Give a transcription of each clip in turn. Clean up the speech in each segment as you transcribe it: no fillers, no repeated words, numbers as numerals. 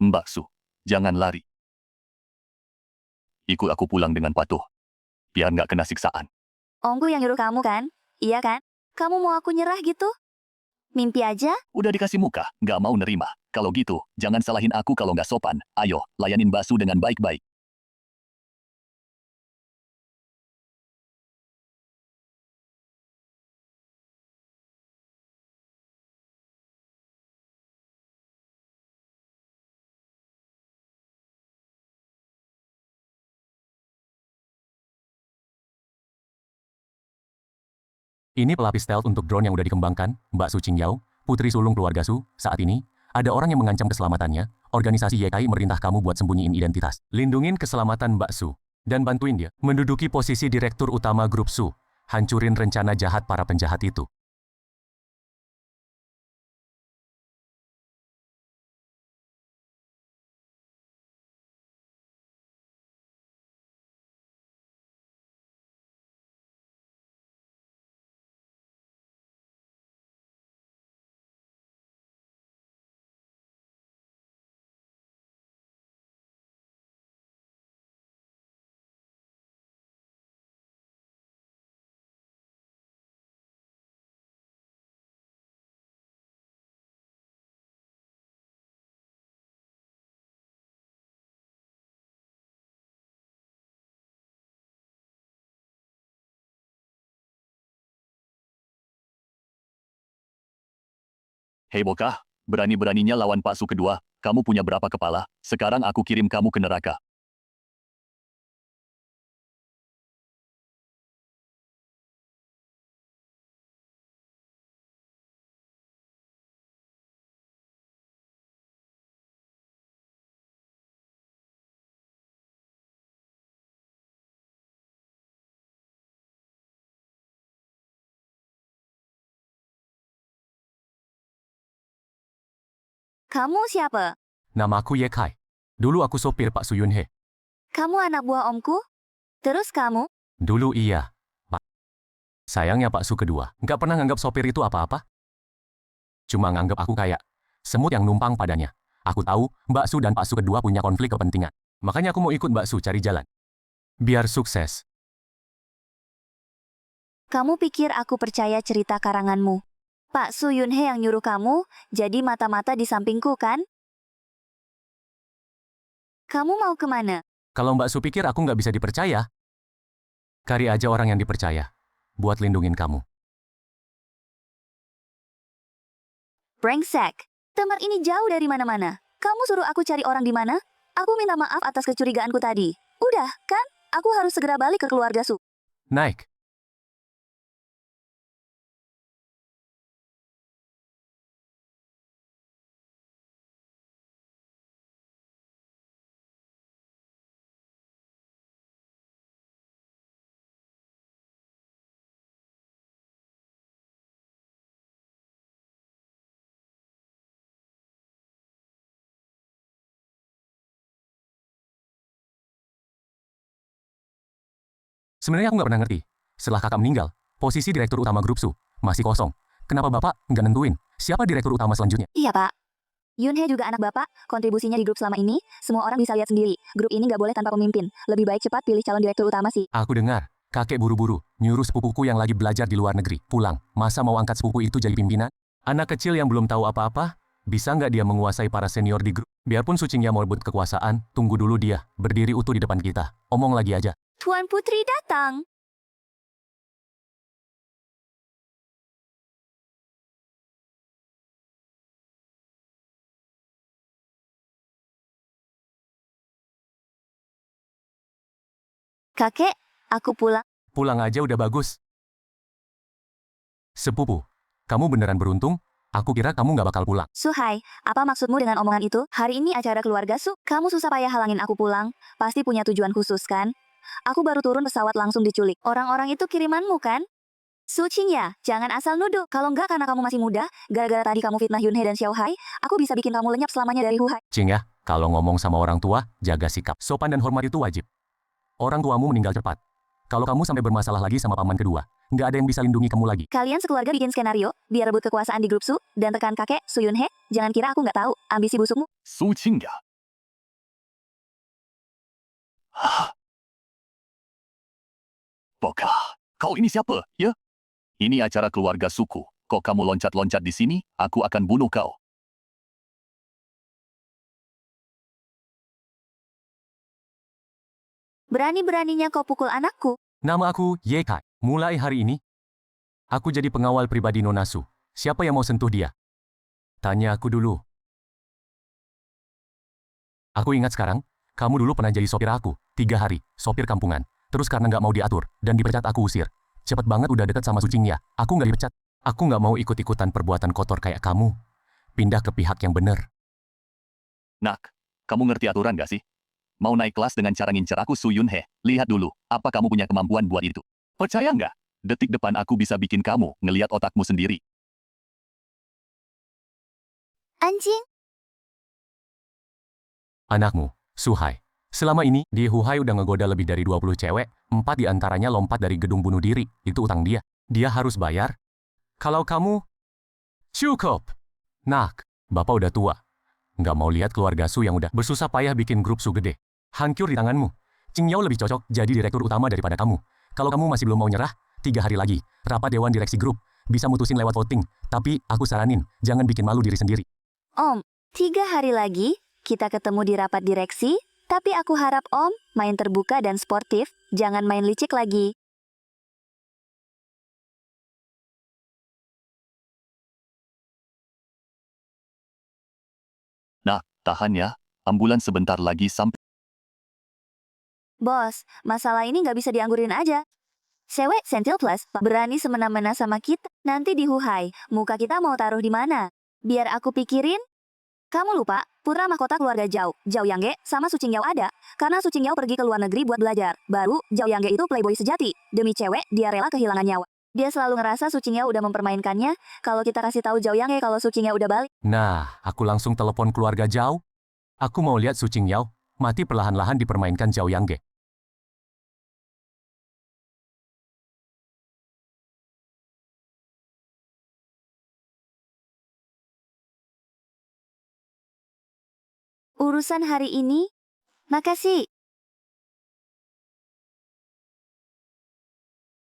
Mbak Su, jangan lari. Ikut aku pulang dengan patuh. Biar nggak kena siksaan. Omku yang nyuruh kamu kan? Iya kan? Kamu mau aku nyerah gitu? Mimpi aja? Udah dikasih muka, nggak mau nerima. Kalau gitu, jangan salahin aku kalau nggak sopan. Ayo, layanin Mbak Su dengan baik-baik. Ini pelapis stealth untuk drone yang udah dikembangkan, Mbak Su Qingyao, putri sulung keluarga Su. Saat ini, ada orang yang mengancam keselamatannya. Organisasi Yekai merintah kamu buat sembunyiin identitas. Lindungin keselamatan Mbak Su. Dan bantuin dia menduduki posisi direktur utama grup Su. Hancurin rencana jahat para penjahat itu. Hei bokah, berani-beraninya lawan Pak Su kedua. Kamu punya berapa kepala? Sekarang aku kirim kamu ke neraka. Kamu siapa? Namaku Yekai. Dulu aku sopir Pak Su Yunhe. Kamu anak buah omku? Terus kamu? Dulu iya, Pak. Sayangnya Pak Su kedua, nggak pernah nganggap sopir itu apa-apa. Cuma nganggap aku kayak semut yang numpang padanya. Aku tahu Mbak Su dan Pak Su kedua punya konflik kepentingan. Makanya aku mau ikut Mbak Su cari jalan. Biar sukses. Kamu pikir aku percaya cerita karanganmu? Pak Su Yunhe yang nyuruh kamu, jadi mata-mata di sampingku kan? Kamu mau kemana? Kalau Mbak Su pikir aku nggak bisa dipercaya, cari aja orang yang dipercaya buat lindungin kamu. Brengsek. Tempat ini jauh dari mana-mana. Kamu suruh aku cari orang di mana? Aku minta maaf atas kecurigaanku tadi. Udah, kan? Aku harus segera balik ke keluarga Su. Naik. Sebenarnya aku nggak pernah ngerti. Setelah kakak meninggal, posisi direktur utama grup Su masih kosong. Kenapa bapak nggak nentuin siapa direktur utama selanjutnya? Iya, Pak. Yunhe juga anak bapak, kontribusinya di grup selama ini, semua orang bisa lihat sendiri. Grup ini nggak boleh tanpa pemimpin. Lebih baik cepat pilih calon direktur utama sih. Aku dengar, kakek buru-buru, nyuruh sepupuku yang lagi belajar di luar negeri, pulang. Masa mau angkat sepupu itu jadi pimpinan? Anak kecil yang belum tahu apa-apa, bisa nggak dia menguasai para senior di grup? Biarpun Su Qingya mau rebut kekuasaan, tunggu dulu dia, berdiri utuh di depan kita. Omong lagi aja. Tuan Putri datang. Kakek, aku pulang. Pulang aja udah bagus. Sepupu, kamu beneran beruntung? Aku kira kamu nggak bakal pulang. Suhai, apa maksudmu dengan omongan itu? Hari ini acara keluarga Su. Kamu susah payah halangin aku pulang. Pasti punya tujuan khusus kan? Aku baru turun pesawat langsung diculik. Orang-orang itu kirimanmu kan? Su Qingya, jangan asal nuduh. Kalau enggak karena kamu masih muda, gara-gara tadi kamu fitnah Yunhe dan Xiao Hai, aku bisa bikin kamu lenyap selamanya dari Huhai. Cing ya, kalau ngomong sama orang tua, jaga sikap. Sopan dan hormat itu wajib. Orang tuamu meninggal cepat. Kalau kamu sampai bermasalah lagi sama paman kedua, nggak ada yang bisa lindungi kamu lagi. Kalian sekeluarga bikin skenario, biar rebut kekuasaan di grup Su, dan tekan kakek, Su Yunhe. Jangan kira aku nggak tahu, ambisi busukmu. Su Qingya, Hah? Boka, kau ini siapa, ya? Ini acara keluarga suku. Kok kamu loncat-loncat di sini? Aku akan bunuh kau. Berani-beraninya kau pukul anakku. Nama aku Ye Kai. Mulai hari ini, aku jadi pengawal pribadi Nona Su. Siapa yang mau sentuh dia? Tanya aku dulu. Aku ingat sekarang, kamu dulu pernah jadi sopir aku. 3 hari, sopir kampungan. Terus karena nggak mau diatur, dan dipecat aku usir. Cepet banget udah deket sama Sucing ya. Aku nggak dipecat. Aku nggak mau ikut-ikutan perbuatan kotor kayak kamu. Pindah ke pihak yang bener. Nak, kamu ngerti aturan gak sih? Mau naik kelas dengan cara ngincer aku Su Yun He. Lihat dulu, apa kamu punya kemampuan buat itu? Percaya nggak? Detik depan aku bisa bikin kamu ngeliat otakmu sendiri. Anjing. Anakmu, Suhai. Selama ini, di Huhai udah ngegoda lebih dari 20 cewek, 4 diantaranya lompat dari gedung bunuh diri. Itu utang dia. Dia harus bayar. Kalau kamu... Cukup! Nak, bapak udah tua. Nggak mau lihat keluarga Su yang udah bersusah payah bikin grup Su gede. Hancur di tanganmu. Qing Yao lebih cocok jadi direktur utama daripada kamu. Kalau kamu masih belum mau nyerah, 3 hari lagi, rapat dewan direksi grup. Bisa mutusin lewat voting. Tapi aku saranin, jangan bikin malu diri sendiri. Om, 3 hari lagi, kita ketemu di rapat direksi. Tapi aku harap Om, main terbuka dan sportif, jangan main licik lagi. Nah, tahan ya. Ambulan sebentar lagi sampai. Bos, masalah ini nggak bisa dianggurin aja. Cewek sentil plus, berani semena-mena sama kita. Nanti di Huhai, muka kita mau taruh di mana? Biar aku pikirin. Kamu lupa, putra mahkota keluarga Zhao, Zhao Yangge, sama Su Qingyao ada. Karena Su Qingyao pergi ke luar negeri buat belajar. Baru, Zhao Yangge itu playboy sejati. Demi cewek, dia rela kehilangan nyawa. Dia selalu ngerasa Su Qingyao udah mempermainkannya. Kalau kita kasih tahu Zhao Yangge kalau Su Qingyao udah balik. Nah, aku langsung telepon keluarga Zhao. Aku mau lihat Su Qingyao mati perlahan-lahan dipermainkan Zhao Yangge. Urusan hari ini? Makasih.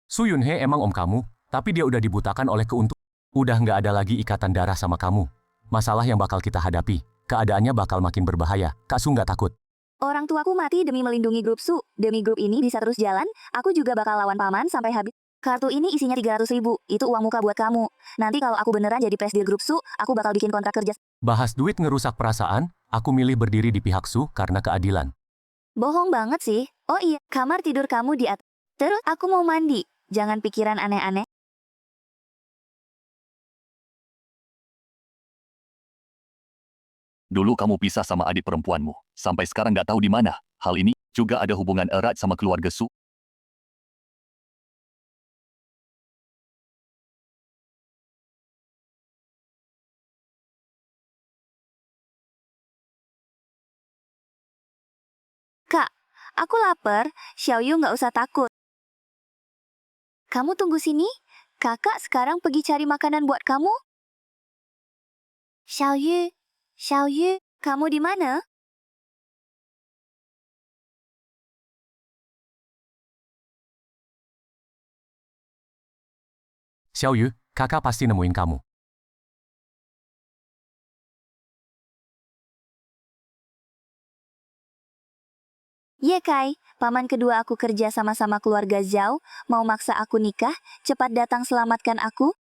Su Yunhe emang om kamu, tapi dia udah dibutakan oleh keuntungan. Udah nggak ada lagi ikatan darah sama kamu. Masalah yang bakal kita hadapi, keadaannya bakal makin berbahaya. Kak Su nggak takut. Orang tuaku mati demi melindungi grup Su. Demi grup ini bisa terus jalan, aku juga bakal lawan paman sampai habis. Kartu ini isinya 300.000, itu uang muka buat kamu. Nanti kalau aku beneran jadi presdir grup Su, aku bakal bikin kontrak kerja. Bahas duit ngerusak perasaan, aku milih berdiri di pihak Su karena keadilan. Bohong banget sih. Oh iya, kamar tidur kamu di atas. Terus aku mau mandi. Jangan pikiran aneh-aneh. Dulu kamu pisah sama adik perempuanmu. Sampai sekarang nggak tahu di mana. Hal ini juga ada hubungan erat sama keluarga Su. Kak, aku lapar. Xiaoyu nggak usah takut. Kamu tunggu sini. Kakak sekarang pergi cari makanan buat kamu. Xiaoyu, Xiaoyu, kamu di mana? Xiaoyu, kakak pasti nemuin kamu. Ye Kai, paman kedua aku kerja sama-sama keluarga Zhao, mau maksa aku nikah, cepat datang selamatkan aku.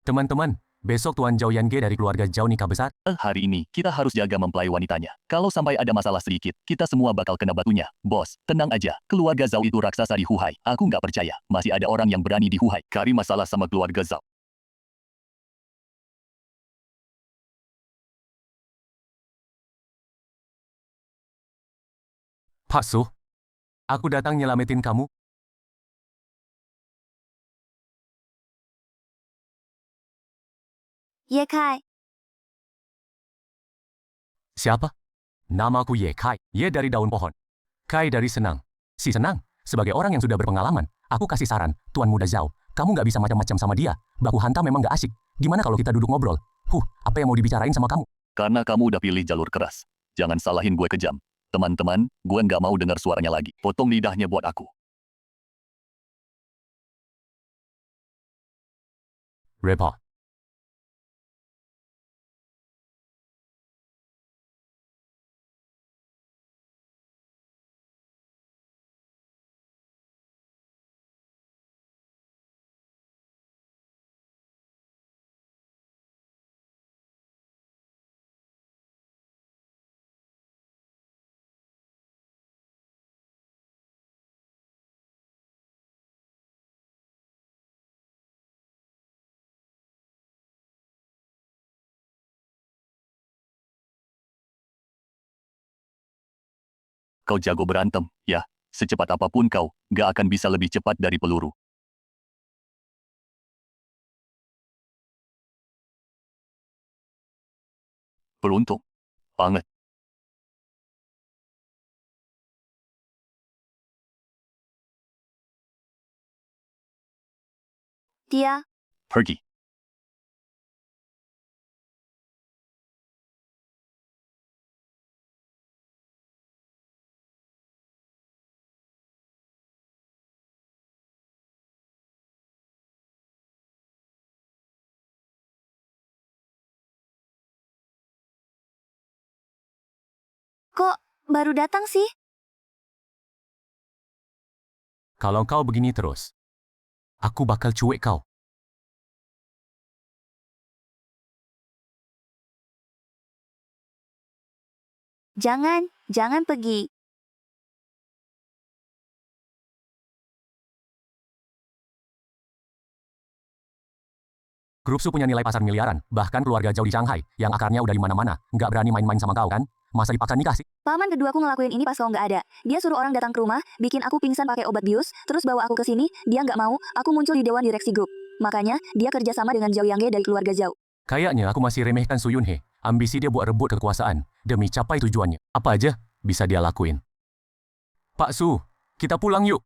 Teman-teman, besok Tuan Zhao Yange dari keluarga Zhao nikah besar. Hari ini, kita harus jaga mempelai wanitanya. Kalau sampai ada masalah sedikit, kita semua bakal kena batunya. Bos, tenang aja. Keluarga Zhao itu raksasa di Huhai. Aku nggak percaya. Masih ada orang yang berani di Huhai. Cari masalah sama keluarga Zhao. Pak Su, aku datang nyelamatin kamu. Ye Kai, Siapa? Namaku Ye Kai. Ye dari daun pohon. Kai dari senang. Si senang, sebagai orang yang sudah berpengalaman, aku kasih saran, Tuan Muda Zhao, kamu nggak bisa macam-macam sama dia. Baku hantam memang nggak asik. Gimana kalau kita duduk ngobrol? Apa yang mau dibicarain sama kamu? Karena kamu udah pilih jalur keras. Jangan salahin gue kejam. Teman-teman, gue nggak mau dengar suaranya lagi. Potong lidahnya buat aku. Repot. Kau jago berantem, ya. Secepat apapun kau, nggak akan bisa lebih cepat dari peluru. Beruntung banget. Dia, Pergi. kok baru datang sih? Kalau kau begini terus, aku bakal cuek kau. Jangan pergi. Grup Su punya nilai pasar miliaran, bahkan keluarga jauh di Shanghai, yang akarnya udah di mana-mana, nggak berani main-main sama kau kan? Masa dipaksa nikah sih? Paman keduaku ngelakuin ini pas kau nggak ada. Dia suruh orang datang ke rumah, bikin aku pingsan pakai obat bius, terus bawa aku ke sini. Dia nggak mau, aku muncul di dewan direksi grup. Makanya, dia kerja sama dengan Zhao Yangge dari keluarga Zhao. Kayaknya aku masih remehkan Su Yunhe. Ambisi dia buat rebut kekuasaan, demi capai tujuannya. Apa aja, bisa dia lakuin. Pak Su, kita pulang yuk.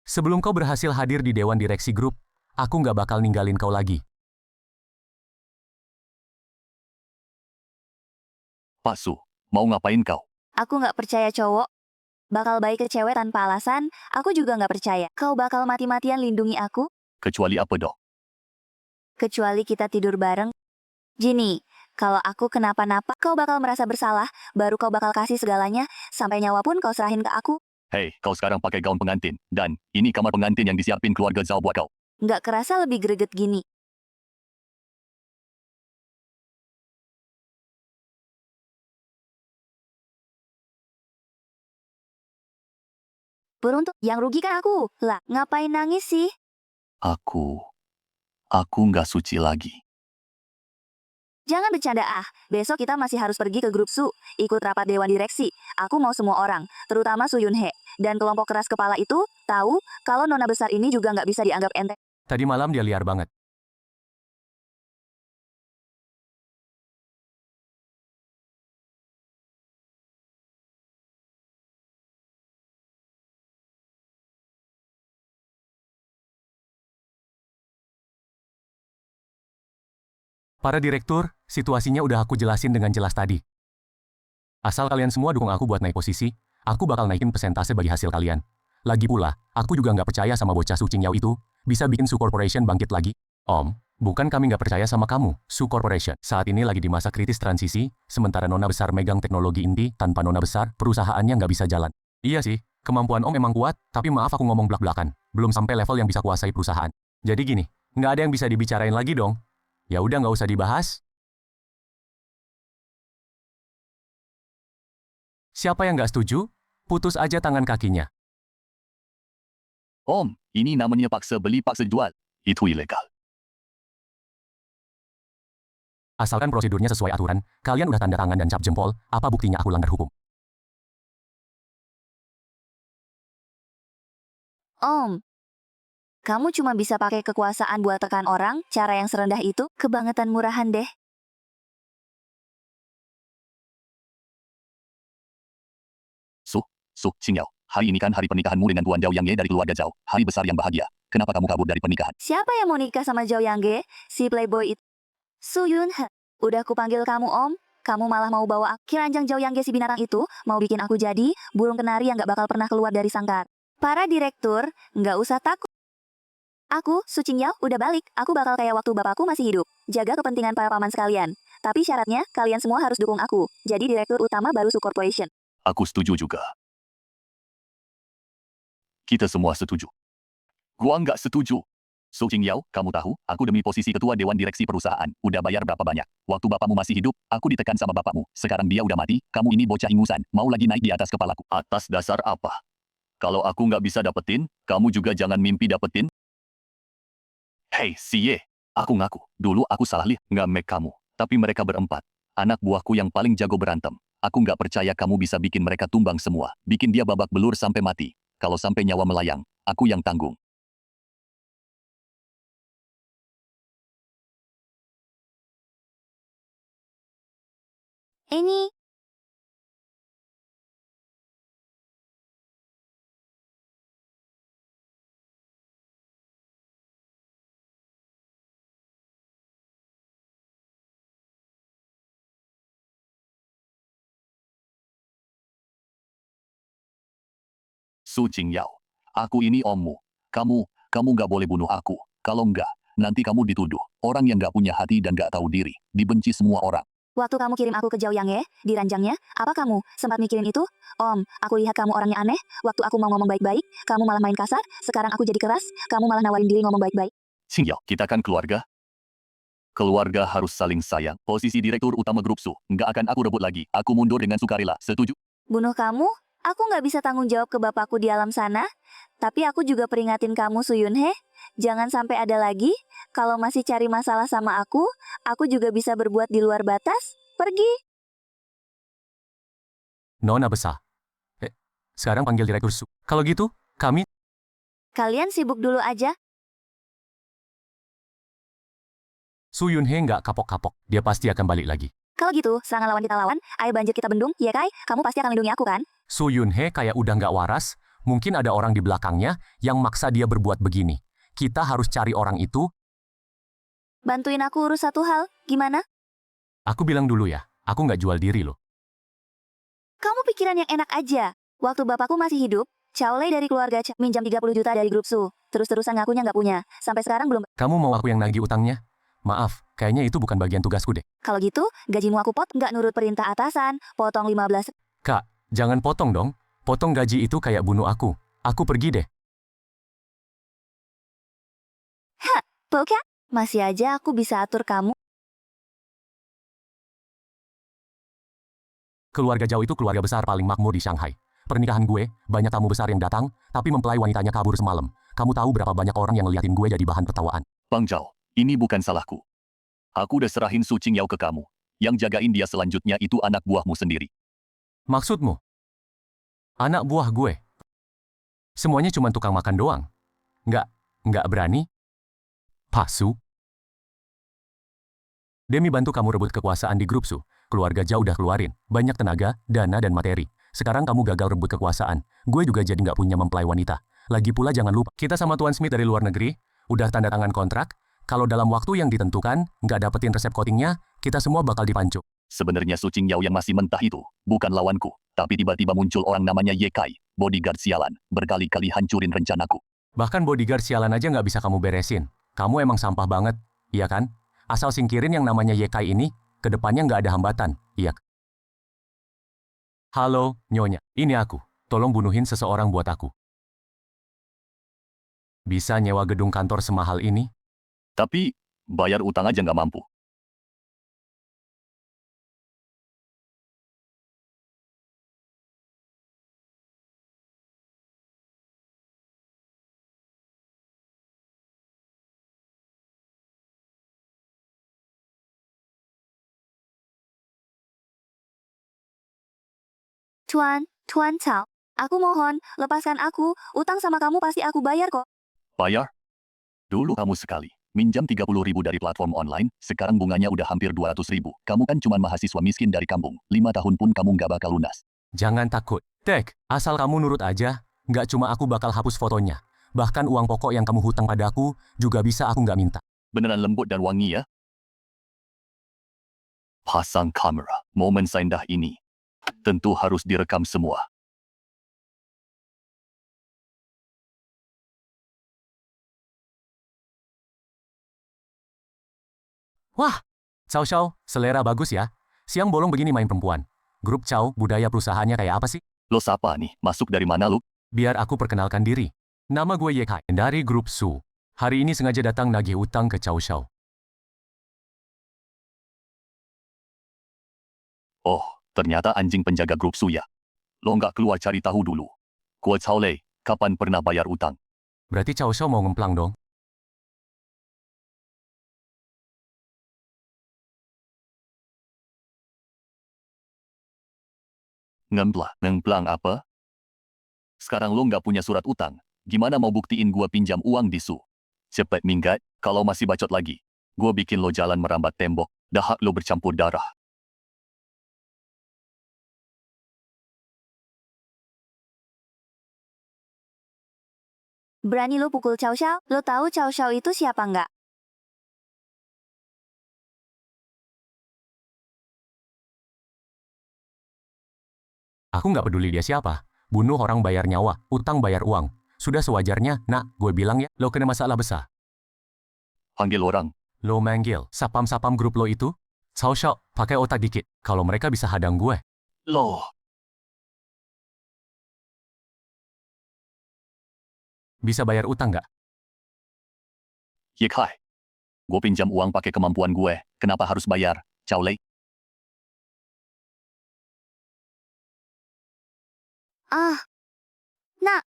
Sebelum kau berhasil hadir di dewan direksi grup, aku nggak bakal ninggalin kau lagi. Pak Su, mau ngapain kau? Aku nggak percaya cowok bakal baik ke cewek tanpa alasan. Aku juga nggak percaya kau bakal mati-matian lindungi aku, Kecuali apa dok? kecuali kita tidur bareng. Gini, kalau aku kenapa-napa, kau bakal merasa bersalah, baru kau bakal kasih segalanya, sampai nyawa pun kau serahin ke aku. Hei, kau sekarang pakai gaun pengantin. Dan, ini kamar pengantin yang disiapin keluarga Zhao buat kau. Nggak kerasa lebih greget gini. Beruntung, yang rugi kan aku. Lah, ngapain nangis sih? Aku nggak suci lagi. Jangan bercanda besok kita masih harus pergi ke grup Su, ikut rapat dewan direksi. Aku mau semua orang, terutama Su Yunhe. Dan kelompok keras kepala itu, tahu kalau nona besar ini juga nggak bisa dianggap enteng. Tadi malam dia liar banget. Para direktur, situasinya udah aku jelasin dengan jelas tadi. Asal kalian semua dukung aku buat naik posisi, aku bakal naikin persentase bagi hasil kalian. Lagi pula, aku juga nggak percaya sama bocah Su Qingyao itu, bisa bikin Su Corporation bangkit lagi. Om, bukan kami nggak percaya sama kamu, Su Corporation. Saat ini lagi di masa kritis transisi, sementara nona besar megang teknologi inti, tanpa nona besar, perusahaannya nggak bisa jalan. Iya sih, kemampuan om emang kuat, tapi maaf aku ngomong belak-belakan. Belum sampai level yang bisa kuasai perusahaan. Jadi gini, nggak ada yang bisa dibicarain lagi dong. Ya udah nggak usah dibahas. Siapa yang nggak setuju? Putus aja tangan kakinya. Om, ini namanya paksa beli paksa jual. Itu ilegal. Asalkan prosedurnya sesuai aturan, kalian udah tanda tangan dan cap jempol, apa buktinya aku langgar hukum? Om, kamu cuma bisa pakai kekuasaan buat tekan orang, cara yang serendah itu, kebangetan murahan deh. Su Qingyao, hari ini kan hari pernikahanmu dengan Tuan Zhao Yangye dari keluarga Zhao. Hari besar yang bahagia. Kenapa kamu kabur dari pernikahan? Siapa yang mau nikah sama Zhao Yangge? Si playboy itu. Su Yunhe. Udah kupanggil kamu om, Kamu malah mau bawa aku. Kiranjang Jauh yang si binatang itu mau bikin aku jadi burung kenari yang gak bakal pernah keluar dari sangkar. Para direktur, nggak usah takut. Aku, Su Qingyao, udah balik. Aku bakal kayak waktu bapakku masih hidup. Jaga kepentingan para paman sekalian. Tapi syaratnya, kalian semua harus dukung aku. Jadi direktur utama baru Su Corporation. Aku setuju juga. Kita semua setuju. Gua nggak setuju. Su Qingyao, kamu tahu, aku demi posisi ketua dewan direksi perusahaan, udah bayar berapa banyak. Waktu bapakmu masih hidup, aku ditekan sama bapakmu. Sekarang dia udah mati, kamu ini bocah ingusan, mau lagi naik di atas kepalaku. Atas dasar apa? Kalau aku nggak bisa dapetin, kamu juga jangan mimpi dapetin. Hei, si Ye. Aku ngaku, dulu aku salah lihat nge-make kamu. Tapi mereka berempat, anak buahku yang paling jago berantem. Aku nggak percaya kamu bisa bikin mereka tumbang semua, bikin dia babak belur sampai mati. Kalau sampai nyawa melayang, aku yang tanggung. Ini, Su Qingyao, aku ini ommu. Kamu nggak boleh bunuh aku. Kalau nggak, nanti kamu dituduh. Orang yang nggak punya hati dan nggak tahu diri. Dibenci semua orang. waktu kamu kirim aku ke Jauh Yang di ranjangnya, apa kamu sempat mikirin itu? Om, aku lihat kamu orangnya aneh. Waktu aku mau ngomong baik-baik, kamu malah main kasar. Sekarang aku jadi keras, kamu malah nawarin diri ngomong baik-baik. Qingyao, kita kan keluarga. Keluarga harus saling sayang. Posisi direktur utama grup Su, nggak akan aku rebut lagi. Aku mundur dengan sukarela. Setuju? Bunuh kamu? Aku nggak bisa tanggung jawab ke bapakku di alam sana. Tapi aku juga peringatin kamu, Su Yunhe. Jangan sampai ada lagi. Kalau masih cari masalah sama aku juga bisa berbuat di luar batas. Pergi. Nona besar. Sekarang panggil direktur Su. Kalau gitu, kami... Kalian sibuk dulu aja. Su Yunhe nggak kapok-kapok. Dia pasti akan balik lagi. Kalau gitu, serangan lawan kita lawan. Air banjir kita bendung, ya Kai? Kamu pasti akan lindungi aku kan? Su Yunhe kayak udah nggak waras. Mungkin ada orang di belakangnya yang maksa dia berbuat begini. Kita harus cari orang itu. Bantuin aku urus satu hal, gimana? Aku bilang dulu ya, aku nggak jual diri loh. Kamu pikiran yang enak aja. Waktu bapakku masih hidup, Chow Lei dari keluarga minjam 30 juta dari grup Su. Terus-terusan ngakunya nggak punya. Sampai sekarang belum. Kamu mau aku yang nagih utangnya? Maaf, kayaknya itu bukan bagian tugasku deh. Kalau gitu, gajimu aku nggak nurut perintah atasan. Potong 15. Kak, jangan potong dong. Potong gaji itu kayak bunuh aku. Aku pergi deh. Poka, masih aja aku bisa atur kamu. Keluarga Zhao itu keluarga besar paling makmur di Shanghai. Pernikahan gue, banyak tamu besar yang datang, tapi mempelai wanitanya kabur semalam. Kamu tahu berapa banyak orang yang ngeliatin gue jadi bahan tertawaan? Bang Zhao, ini bukan salahku. Aku udah serahin Su Qingyao ke kamu. Yang jagain dia selanjutnya itu anak buahmu sendiri. Maksudmu? Anak buah gue? Semuanya cuma tukang makan doang? Nggak berani? Pasu? Demi bantu kamu rebut kekuasaan di grup Su, keluarga Zhao udah keluarin banyak tenaga, dana, dan materi. Sekarang kamu gagal rebut kekuasaan. Gue juga jadi nggak punya mempelai wanita. Lagi pula jangan lupa, kita sama Tuan Smith dari luar negeri, udah tanda tangan kontrak. Kalau dalam waktu yang ditentukan, nggak dapetin resep coatingnya, kita semua bakal dipancung. Sebenarnya Su Qingyao yang masih mentah itu bukan lawanku. Tapi tiba-tiba muncul orang namanya Ye Kai, bodyguard sialan, berkali-kali hancurin rencanaku. Bahkan bodyguard sialan aja nggak bisa kamu beresin. Kamu emang sampah banget, iya kan? Asal singkirin yang namanya Ye Kai ini, kedepannya nggak ada hambatan, iya. Halo, Nyonya. Ini aku. Tolong bunuhin seseorang buat aku. Bisa nyewa gedung kantor semahal ini? Tapi, bayar utang aja nggak mampu. Tuan Cao. Aku mohon, lepaskan aku. Utang sama kamu pasti aku bayar kok. Bayar? Dulu kamu sekali. Minjam 30.000 dari platform online, sekarang bunganya udah hampir 200.000. Kamu kan cuma mahasiswa miskin dari kampung. 5 tahun pun kamu nggak bakal lunas. Jangan takut. Tek, asal kamu nurut aja, nggak cuma aku bakal hapus fotonya. Bahkan uang pokok yang kamu hutang padaku juga bisa aku nggak minta. Beneran lembut dan wangi ya? Pasang kamera. Momen seindah ini tentu harus direkam semua. Wah, Cao Xiao, selera bagus ya. Siang bolong begini main perempuan. Grup Cao, budaya perusahaannya kayak apa sih? Lo siapa nih? Masuk dari mana lu? Biar aku perkenalkan diri. Nama gue Ye Kai, dari grup Su. Hari ini sengaja datang nagih utang ke Cao Xiao. Oh, ternyata anjing penjaga grup Su ya. Lo nggak keluar cari tahu dulu. Gua Cao Lei, kapan pernah bayar utang? Berarti Cao Xiao mau ngemplang dong? Ngemplang apa? Sekarang lo nggak punya surat utang. Gimana mau buktiin gua pinjam uang di Su? Cepet minggat, kalau masih bacot lagi. Gua bikin lo jalan merambat tembok, dahak lo bercampur darah. Berani lo pukul Cao Xiao? Lo tahu Cao Xiao itu siapa nggak? Aku nggak peduli dia siapa. Bunuh orang bayar nyawa, utang bayar uang. Sudah sewajarnya, nak, gue bilang ya, lo kena masalah besar. Panggil orang. Lo manggil, sapam-sapam grup lo itu? Cao Xiao, pakai otak dikit. Kalau mereka bisa hadang gue. Lo. Bisa bayar utang nggak? Ye Kai. Gue pinjam uang pakai kemampuan gue. Kenapa harus bayar? Cao Lei. Ah, nak,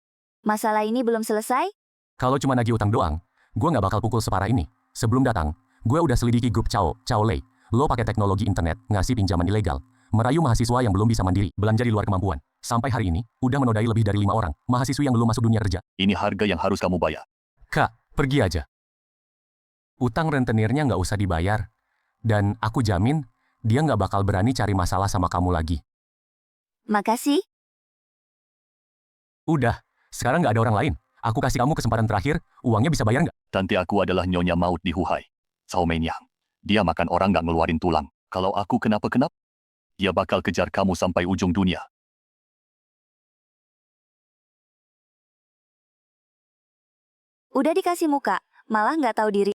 masalah ini belum selesai? Kalau cuma nagih utang doang, gue nggak bakal pukul separah ini. Sebelum datang, gue udah selidiki grup Cao Lei. Lo pakai teknologi internet, ngasih pinjaman ilegal, merayu mahasiswa yang belum bisa mandiri, belanja di luar kemampuan. Sampai hari ini, udah menodai lebih dari 5 orang, mahasiswa yang belum masuk dunia kerja. Ini harga yang harus kamu bayar. Kak, pergi aja. Utang rentenirnya nggak usah dibayar. Dan aku jamin, dia nggak bakal berani cari masalah sama kamu lagi. Makasih. Udah, sekarang nggak ada orang lain. Aku kasih kamu kesempatan terakhir, uangnya bisa bayar nggak? Tanti aku adalah Nyonya Maut di Huhai. Cao Menyang. Dia makan orang nggak ngeluarin tulang. Kalau aku kenapa-kenapa, dia bakal kejar kamu sampai ujung dunia. Udah dikasih muka, malah nggak tahu diri.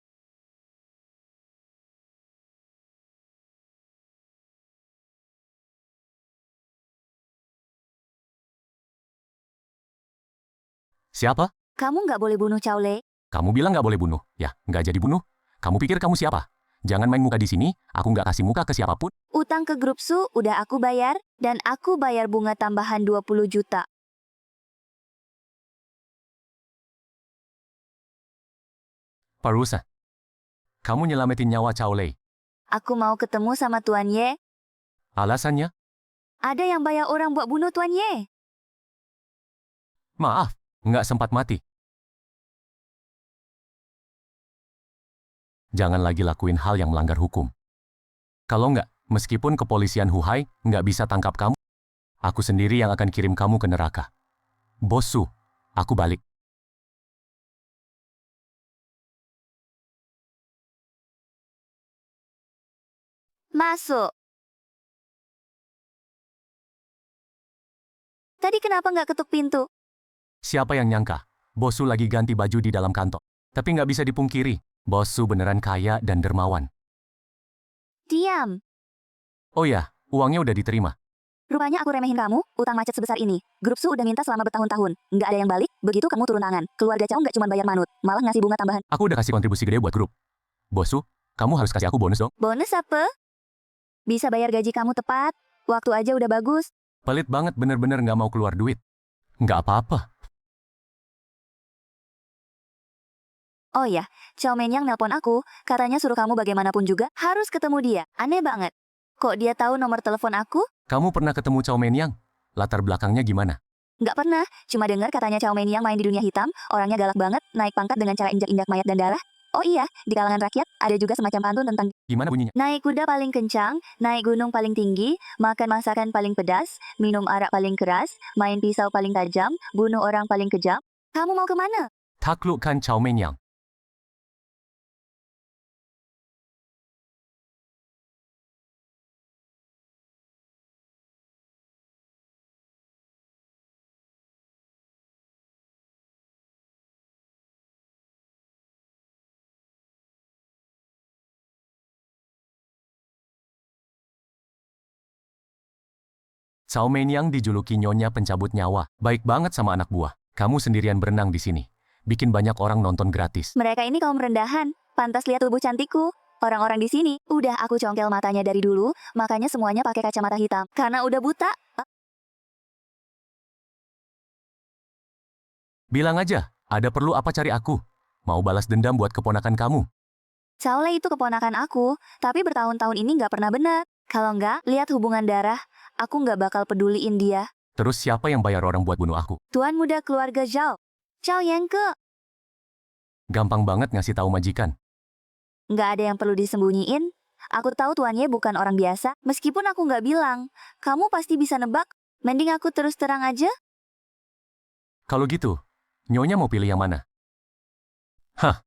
Siapa? Kamu nggak boleh bunuh Cao Lei. Kamu bilang nggak boleh bunuh. Ya, nggak jadi bunuh. Kamu pikir kamu siapa? Jangan main muka di sini, aku nggak kasih muka ke siapapun. Utang ke grup Su udah aku bayar, dan aku bayar bunga tambahan 20 juta. Parusa. Kamu nyelamatin nyawa Cao Lei. Aku mau ketemu sama Tuan Ye. Alasannya? Ada yang bayar orang buat bunuh Tuan Ye. Maaf, nggak sempat mati. Jangan lagi lakuin hal yang melanggar hukum. Kalau nggak, meskipun kepolisian Huhai nggak bisa tangkap kamu, aku sendiri yang akan kirim kamu ke neraka. Bos Su, aku balik. Masuk. Tadi kenapa nggak ketuk pintu? Siapa yang nyangka? Bos Su lagi ganti baju di dalam kantor. Tapi nggak bisa dipungkiri, Bos Su beneran kaya dan dermawan. Diam. Oh ya, uangnya udah diterima. Rupanya aku remehin kamu, utang macet sebesar ini. Grup Su udah minta selama bertahun-tahun. Nggak ada yang balik, begitu kamu turun tangan. Keluarga Cao nggak cuma bayar manut, malah ngasih bunga tambahan. Aku udah kasih kontribusi gede buat grup. Bos Su, kamu harus kasih aku bonus dong. Bonus apa? Bisa bayar gaji kamu tepat, waktu aja udah bagus. Pelit banget bener-bener nggak mau keluar duit. Nggak apa-apa. Oh ya, Cao Menyang nelpon aku, katanya suruh kamu bagaimanapun juga harus ketemu dia. Aneh banget. Kok dia tahu nomor telepon aku? Kamu pernah ketemu Cao Menyang? Latar belakangnya gimana? Nggak pernah, cuma dengar katanya Cao Menyang main di dunia hitam, orangnya galak banget, naik pangkat dengan cara injak-injak mayat dan darah. Oh iya, di kalangan rakyat, ada juga semacam pantun tentang Gimana bunyinya? naik kuda paling kencang, naik gunung paling tinggi, makan masakan paling pedas, minum arak paling keras, main pisau paling tajam, bunuh orang paling kejam. Kamu mau kemana? Taklukkan Cao Menyang. Cao Menyang dijuluki Nyonya Pencabut Nyawa. Baik banget sama anak buah. Kamu sendirian berenang di sini. Bikin banyak orang nonton gratis. Mereka ini kaum rendahan. Pantas lihat tubuh cantikku. Orang-orang di sini, udah aku congkel matanya dari dulu, makanya semuanya pakai kacamata hitam. Karena udah buta. Bilang aja, ada perlu apa cari aku? Mau balas dendam buat keponakan kamu? Cao Lei itu keponakan aku, tapi bertahun-tahun ini nggak pernah benar. Kalau nggak, lihat hubungan darah, aku nggak bakal peduliin dia. Terus siapa yang bayar orang buat bunuh aku? Tuan muda keluarga Zhao. Zhao Yanke. Gampang banget ngasih tahu majikan. Nggak ada yang perlu disembunyiin. Aku tahu tuannya bukan orang biasa, meskipun aku nggak bilang. Kamu pasti bisa nebak. Mending aku terus terang aja. Kalau gitu, Nyonya mau pilih yang mana? Hah,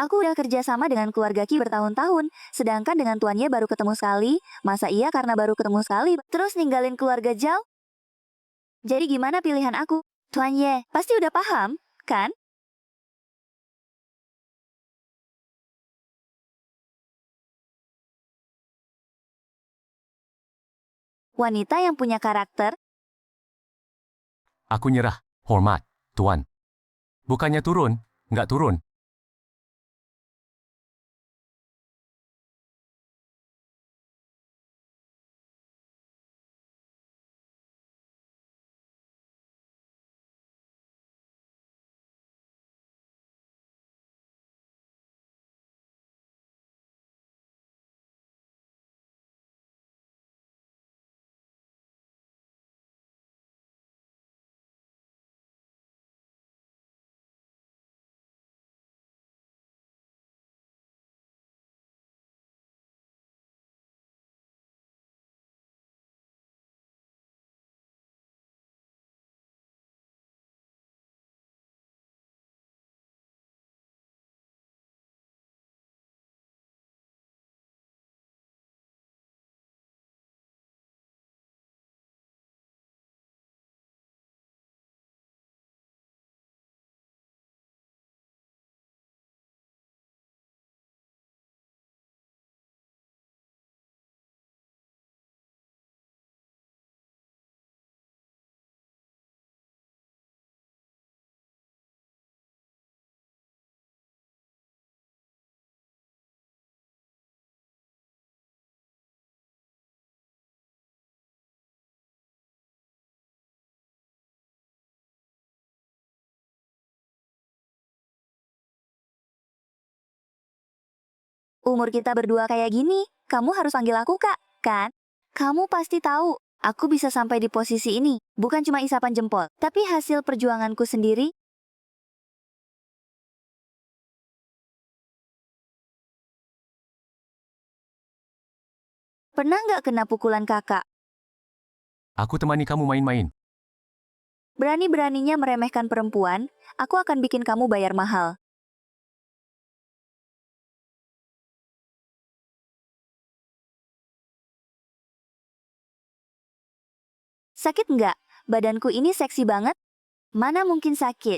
Aku udah kerja sama dengan keluarga Qi bertahun-tahun, sedangkan dengan tuannya baru ketemu sekali. Masa iya karena baru ketemu sekali, terus ninggalin keluarga Zhao? Jadi gimana pilihan aku? Tuan Ye, pasti udah paham, kan? Wanita yang punya karakter, aku nyerah. Hormat, Tuan. Bukannya turun, nggak turun. umur kita berdua kayak gini, kamu harus panggil aku Kak, kan? Kamu pasti tahu, aku bisa sampai di posisi ini, bukan cuma isapan jempol, tapi hasil perjuanganku sendiri. Pernah nggak kena pukulan kakak? Aku temani kamu main-main. Berani-beraninya meremehkan perempuan, aku akan bikin kamu bayar mahal. Sakit nggak? Badanku ini seksi banget. Mana mungkin sakit?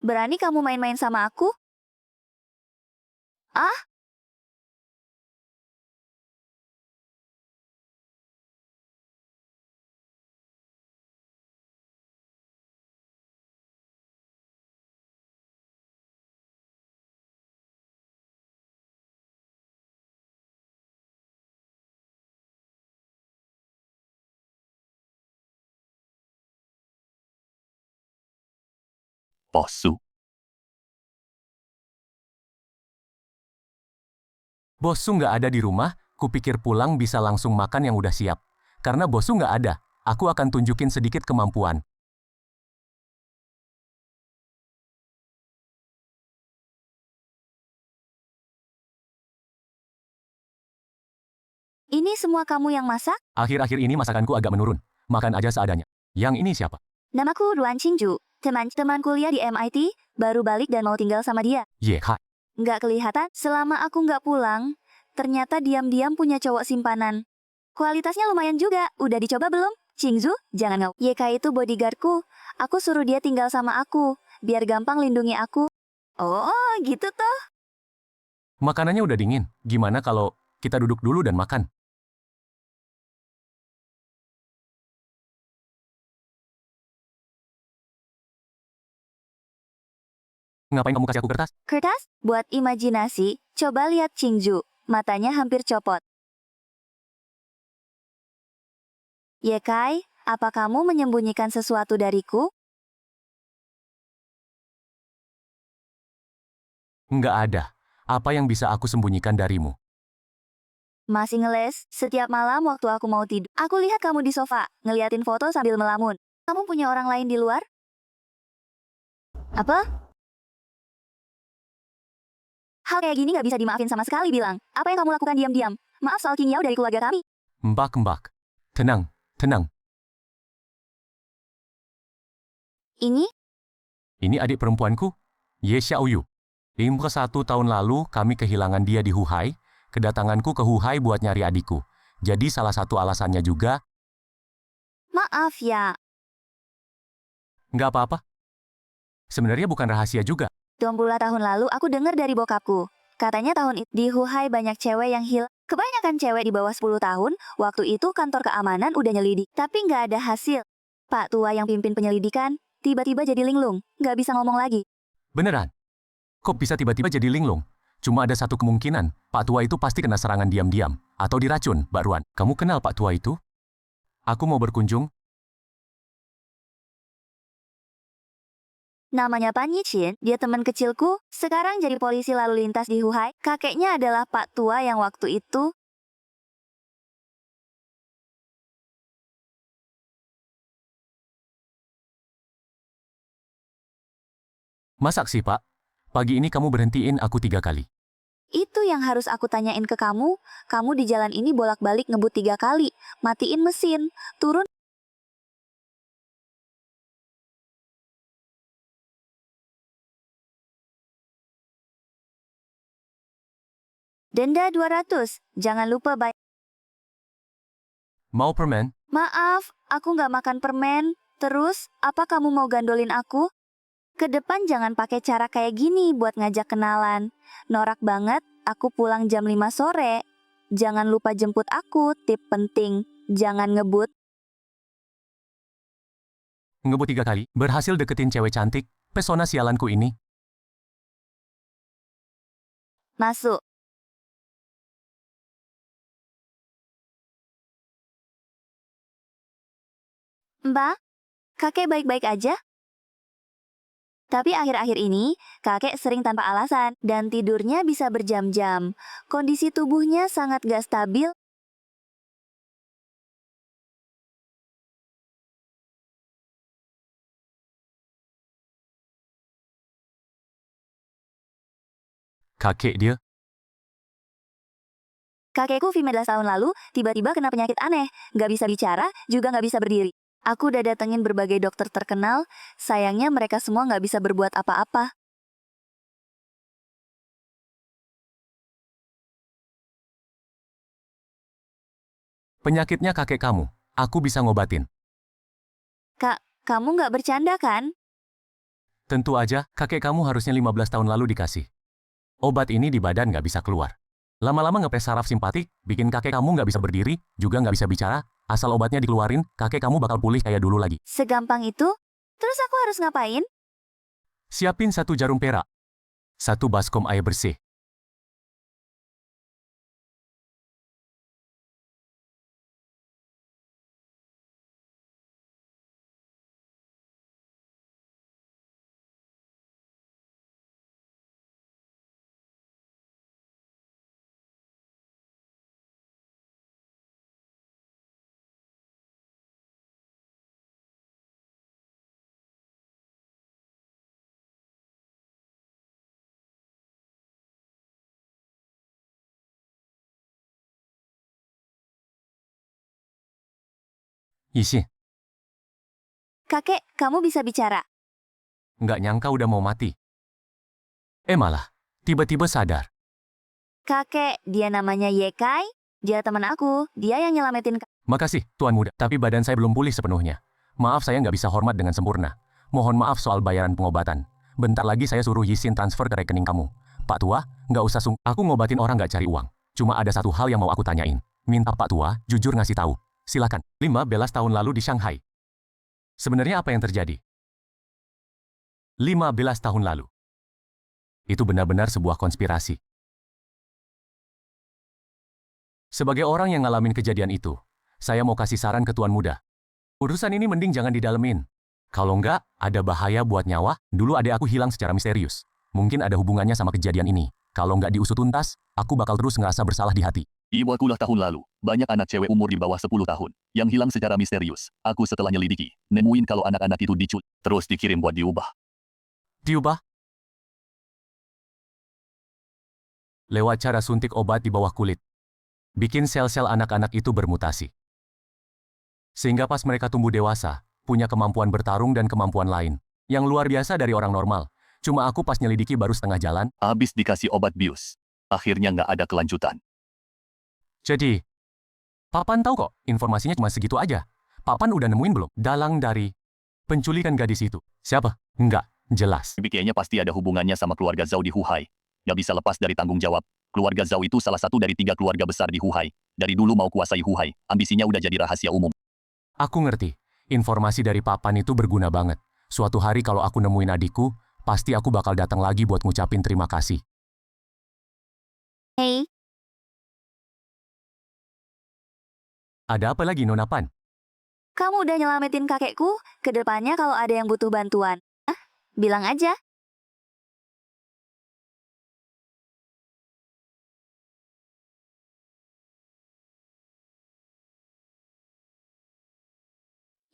Berani kamu main-main sama aku? Ah, Bos Su. Bossu nggak ada di rumah, kupikir pulang bisa langsung makan yang udah siap. Karena bossu nggak ada, aku akan tunjukin sedikit kemampuan. ini semua kamu yang masak? Akhir-akhir ini masakanku agak menurun. Makan aja seadanya. Yang ini siapa? Namaku Ruan Qingju, teman kuliah di MIT, baru balik dan mau tinggal sama dia. Ye, hai. Nggak kelihatan, selama aku nggak pulang, ternyata diam-diam punya cowok simpanan. Kualitasnya lumayan juga. Udah dicoba belum? Qingzu, jangan ngau. YK itu bodyguardku. Aku suruh dia tinggal sama aku, biar gampang lindungi aku. Oh, gitu toh. Makanannya udah dingin. Gimana kalau kita duduk dulu dan makan? Ngapain kamu kasih aku kertas? Kertas? Buat imajinasi, coba lihat Qingzu. Matanya hampir copot. Yekai, apa kamu menyembunyikan sesuatu dariku? Nggak ada. Apa yang bisa aku sembunyikan darimu? Masih ngeles, setiap malam waktu aku mau tidur. Aku lihat kamu di sofa, ngeliatin foto sambil melamun. Kamu punya orang lain di luar? Apa? Hal kayak gini gak bisa dimaafin sama sekali bilang. Apa yang kamu lakukan diam-diam? Maaf soal Qing Yao dari keluarga kami. Mbak. Tenang, tenang. Ini Ini adik perempuanku, Ye Xiaoyu. 51 tahun lalu kami kehilangan dia di Huhai. Kedatanganku ke Huhai buat nyari adikku. Jadi salah satu alasannya juga, maaf ya. nggak apa-apa. Sebenarnya bukan rahasia juga. 20 tahun lalu aku dengar dari bokapku. Katanya tahun itu di Huhai banyak cewek yang hilang. Kebanyakan cewek di bawah 10 tahun, waktu itu kantor keamanan udah nyelidik. Tapi nggak ada hasil. Pak tua yang pimpin penyelidikan, tiba-tiba jadi linglung. Nggak bisa ngomong lagi. Beneran? Kok bisa tiba-tiba jadi linglung? Cuma ada satu kemungkinan, Pak Tua itu pasti kena serangan diam-diam. Atau diracun, Mbak Ruan. Kamu kenal Pak Tua itu? Aku mau berkunjung. Namanya Pan Yichin, dia teman kecilku, sekarang jadi polisi lalu lintas di Huhai. Kakeknya adalah Pak Tua yang waktu itu. Masak sih, Pak. Pagi ini kamu berhentiin aku 3 kali. Itu yang harus aku tanyain ke kamu. Kamu di jalan ini bolak-balik ngebut 3 kali. Matiin mesin, turun. Denda 200. Jangan lupa bayar. Mau permen? Maaf, aku nggak makan permen. Terus, apa kamu mau gandolin aku? Ke depan jangan pakai cara kayak gini buat ngajak kenalan. Norak banget, aku pulang jam 5 sore. Jangan lupa jemput aku, tip penting. Jangan ngebut. Ngebut 3 kali, berhasil deketin cewek cantik, pesona sialanku ini. Masuk. Mbak, kakek baik-baik aja? Tapi akhir-akhir ini, kakek sering tanpa alasan dan tidurnya bisa berjam-jam. Kondisi tubuhnya sangat gak stabil. Kakek dia. Kakekku 15 tahun lalu tiba-tiba kena penyakit aneh. Gak bisa bicara, juga gak bisa berdiri. Aku udah datengin berbagai dokter terkenal, sayangnya mereka semua gak bisa berbuat apa-apa. Penyakitnya kakek kamu, aku bisa ngobatin. Kak, kamu gak bercanda kan? Tentu aja, kakek kamu harusnya 15 tahun lalu dikasih. Obat ini di badan nggak bisa keluar. Lama-lama ngepres saraf simpatik, bikin kakek kamu nggak bisa berdiri, juga nggak bisa bicara. Asal obatnya dikeluarin, kakek kamu bakal pulih kayak dulu lagi. Segampang itu? Terus aku harus ngapain? Siapin 1 jarum perak. 1 baskom air bersih. Isi, Kakek, kamu bisa bicara. nggak nyangka udah mau mati. Malah, tiba-tiba sadar. Kakek, dia namanya Yekai? Dia teman aku, dia yang nyelamatin. Makasih, Tuan Muda. Tapi badan saya belum pulih sepenuhnya. Maaf saya nggak bisa hormat dengan sempurna. Mohon maaf soal bayaran pengobatan. Bentar lagi saya suruh Yisin transfer ke rekening kamu. Pak Tua, nggak usah aku ngobatin orang nggak cari uang. Cuma ada satu hal yang mau aku tanyain. Minta Pak Tua, jujur ngasih tahu. Silakan. 15 tahun lalu di Shanghai. Sebenarnya apa yang terjadi? 15 tahun lalu. Itu benar-benar sebuah konspirasi. Sebagai orang yang ngalamin kejadian itu, saya mau kasih saran ke Tuan Muda. Urusan ini mending jangan didalemin. Kalau enggak, ada bahaya buat nyawa. Dulu adik aku hilang secara misterius. Mungkin ada hubungannya sama kejadian ini. Kalau nggak diusut tuntas, aku bakal terus ngerasa bersalah di hati. Ibukulah tahun lalu, banyak anak cewek umur di bawah 10 tahun yang hilang secara misterius. Aku setelah nyelidiki, nemuin kalau anak-anak itu diculik, terus dikirim buat diubah. Diubah? Lewat cara suntik obat di bawah kulit. Bikin sel-sel anak-anak itu bermutasi. Sehingga pas mereka tumbuh dewasa, punya kemampuan bertarung dan kemampuan lain. Yang luar biasa dari orang normal. Cuma aku pas nyelidiki baru setengah jalan. Habis dikasih obat bius. Akhirnya nggak ada kelanjutan. Jadi, Papan tahu kok, informasinya cuma segitu aja. Papan udah nemuin belum? Dalang dari penculikan gadis itu. Siapa? Enggak, jelas. Tapi kayaknya pasti ada hubungannya sama keluarga Zhao di Huhai. Nggak bisa lepas dari tanggung jawab. Keluarga Zhao itu salah satu dari 3 keluarga besar di Huhai. Dari dulu mau kuasai Huhai, ambisinya udah jadi rahasia umum. Aku ngerti, informasi dari Papan itu berguna banget. Suatu hari kalau aku nemuin adikku, pasti aku bakal datang lagi buat ngucapin terima kasih. Hei, Ada apa lagi, Nona Pan? kamu udah nyelamatin kakekku? Kedepannya kalau ada yang butuh bantuan, bilang aja.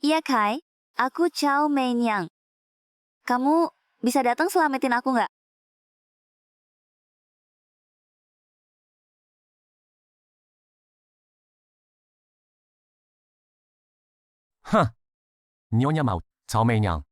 Iya Kai, aku Chow Mei-nyang. Kamu bisa datang selamatin aku nggak? Hah, Nyonya Maut, Cao Meinyang.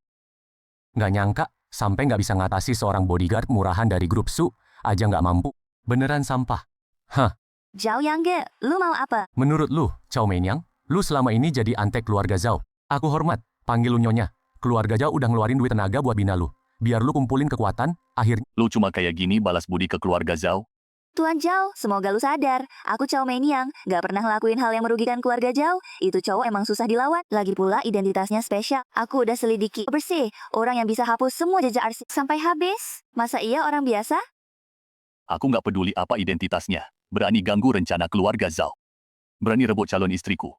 Nggak nyangka, sampai nggak bisa ngatasi seorang bodyguard murahan dari grup Su, aja nggak mampu. Beneran sampah. Hah, Zhao Yangge, lu mau apa? menurut lu, Cao Meinyang, lu selama ini jadi antek keluarga Zhao. Aku hormat, panggil lu Nyonya. Keluarga Zhao udah ngeluarin duit tenaga buat bina lu. Biar lu kumpulin kekuatan, akhirnya Lu cuma kayak gini balas budi ke keluarga Zhao? Tuan Zhao, semoga lu sadar. Aku Chow Mei-nyang, nggak pernah ngelakuin hal yang merugikan keluarga Zhao. Itu cowok emang susah dilawan. Lagi pula identitasnya spesial. Aku udah selidiki. Bersih, orang yang bisa hapus semua jejak arsip sampai habis. Masa iya orang biasa? Aku nggak peduli apa identitasnya. Berani ganggu rencana keluarga Zhao. Berani rebut calon istriku.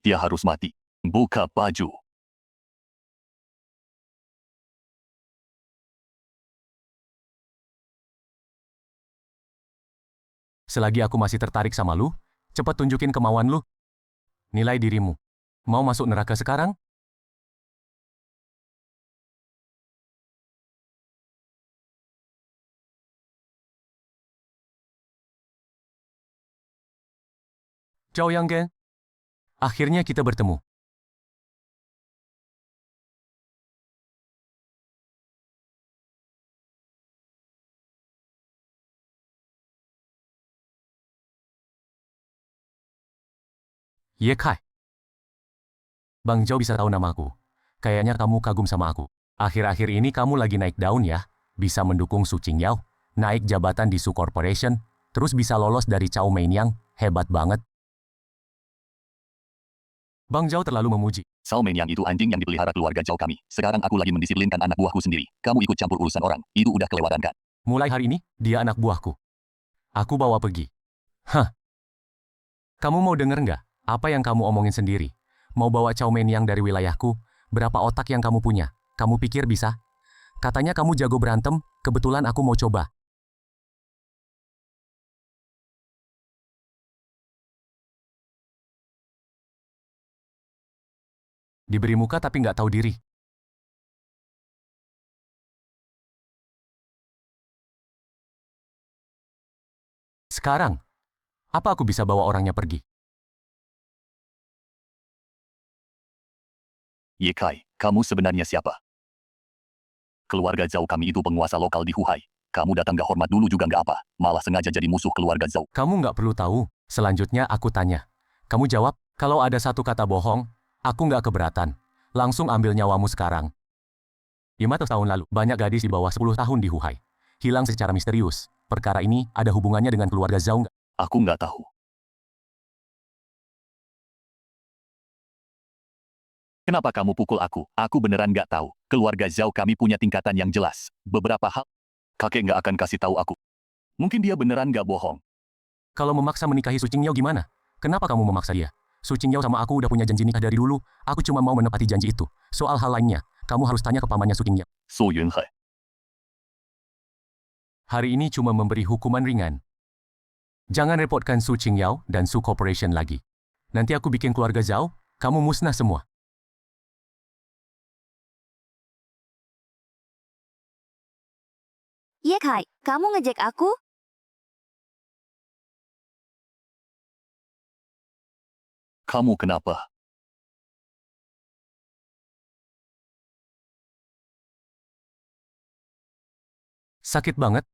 Dia harus mati. Buka baju. selagi aku masih tertarik sama lu, cepat tunjukin kemauan lu. Nilai dirimu. Mau masuk neraka sekarang? Zhao Yangge. Akhirnya kita bertemu. Ye Kai. Bang Zhao bisa tahu namaku. Kayaknya kamu kagum sama aku. Akhir-akhir ini kamu lagi naik daun ya. Bisa mendukung Su Qingyao, naik jabatan di Su Corporation, terus bisa lolos dari Cao Meinyang. Hebat banget. Bang Zhao terlalu memuji. Zhao Menyang itu anjing yang dipelihara keluarga Zhao kami. Sekarang aku lagi mendisiplinkan anak buahku sendiri. Kamu ikut campur urusan orang. Itu udah kelewatan kan? Mulai hari ini, dia anak buahku. Aku bawa pergi. Hah. Kamu mau denger nggak? Apa yang kamu omongin sendiri? Mau bawa Cao Meinyang dari wilayahku? Berapa otak yang kamu punya? Kamu pikir bisa? Katanya kamu jago berantem, kebetulan aku mau coba. Diberi muka tapi nggak tahu diri. Sekarang, apa aku bisa bawa orangnya pergi? Ye Kai, kamu sebenarnya siapa? Keluarga Zhao kami itu penguasa lokal di Huhai. Kamu datang gak hormat dulu juga gak apa. Malah sengaja jadi musuh keluarga Zhao. Kamu nggak perlu tahu. Selanjutnya aku tanya. Kamu jawab, kalau ada satu kata bohong, aku nggak keberatan. Langsung ambil nyawamu sekarang. 500 tahun lalu, banyak gadis di bawah 10 tahun di Huhai. Hilang secara misterius. Perkara ini ada hubungannya dengan keluarga Zhao nggak? Aku gak tahu. Kenapa kamu pukul aku? Aku beneran gak tahu. Keluarga Zhao kami punya tingkatan yang jelas. Beberapa hal, kakek gak akan kasih tahu aku. Mungkin dia beneran gak bohong. Kalau memaksa menikahi Su Qingyao gimana? Kenapa kamu memaksa dia? Su Qingyao sama aku udah punya janji nikah dari dulu. Aku cuma mau menepati janji itu. Soal hal lainnya, kamu harus tanya ke pamannya Su Qingyao. Su Yunhai. Hari ini cuma memberi hukuman ringan. Jangan repotkan Su Qingyao dan Su Corporation lagi. Nanti aku bikin keluarga Zhao, kamu musnah semua. Ye Kai, kamu ngejek aku? Kamu kenapa? Sakit banget.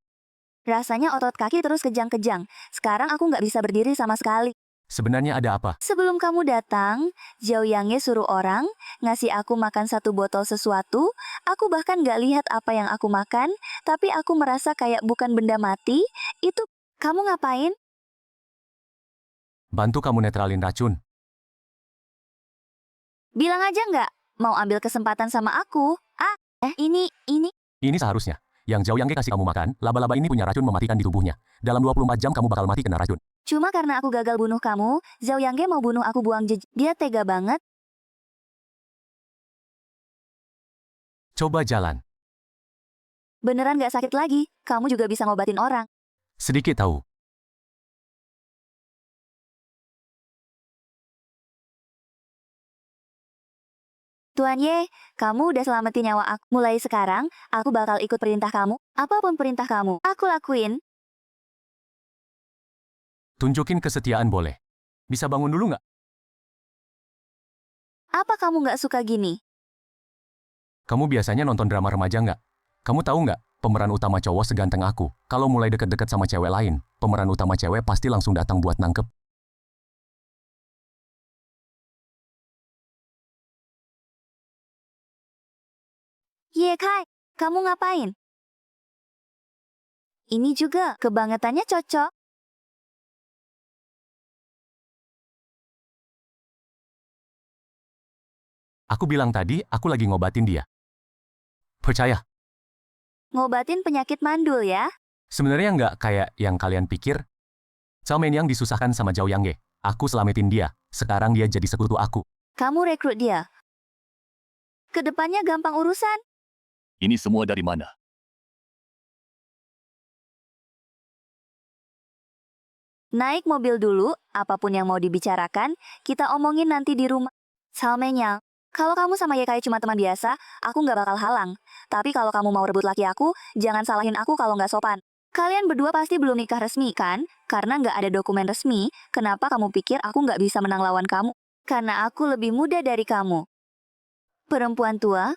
Rasanya otot kaki terus kejang-kejang. Sekarang aku nggak bisa berdiri sama sekali. Sebenarnya ada apa? Sebelum kamu datang, Zhao Yangye suruh orang ngasih aku makan satu botol sesuatu. Aku bahkan nggak lihat apa yang aku makan, tapi aku merasa kayak bukan benda mati. Itu, kamu ngapain? Bantu kamu netralin racun. Bilang aja nggak mau ambil kesempatan sama aku. Ini. Ini seharusnya. Yang Zhao Yangge kasih kamu makan, laba-laba ini punya racun mematikan di tubuhnya. Dalam 24 jam kamu bakal mati kena racun. Cuma karena aku gagal bunuh kamu, Zhao Yangge mau bunuh aku buang jejak. Dia tega banget. Coba jalan. Beneran nggak sakit lagi. Kamu juga bisa ngobatin orang. Sedikit tahu. Tuan Ye, kamu udah selamatin nyawa aku. Mulai sekarang, aku bakal ikut perintah kamu. Apapun perintah kamu, aku lakuin. Tunjukin kesetiaan boleh. Bisa bangun dulu nggak? Apa kamu nggak suka gini? Kamu biasanya nonton drama remaja nggak? Kamu tahu nggak, pemeran utama cowok seganteng aku, kalau mulai deket-deket sama cewek lain, pemeran utama cewek pasti langsung datang buat nangkep. Ye Kai, kamu ngapain? Ini juga, kebangetannya cocok. Aku bilang tadi, aku lagi ngobatin dia. Percaya, Ngobatin penyakit mandul ya. sebenarnya nggak kayak yang kalian pikir. Cao Menyang disusahkan sama Zhao Yangge. Aku selamatin dia. Sekarang dia jadi sekutu aku. Kamu rekrut dia. Kedepannya gampang urusan. Ini semua dari mana? Naik mobil dulu, apapun yang mau dibicarakan, kita omongin nanti di rumah. Salmenya, kalau kamu sama Ye Kai cuma teman biasa, aku nggak bakal halang. Tapi kalau kamu mau rebut laki aku, jangan salahin aku kalau nggak sopan. Kalian berdua pasti belum nikah resmi kan? Karena nggak ada dokumen resmi, kenapa kamu pikir aku nggak bisa menang lawan kamu? Karena aku lebih muda dari kamu. Perempuan tua,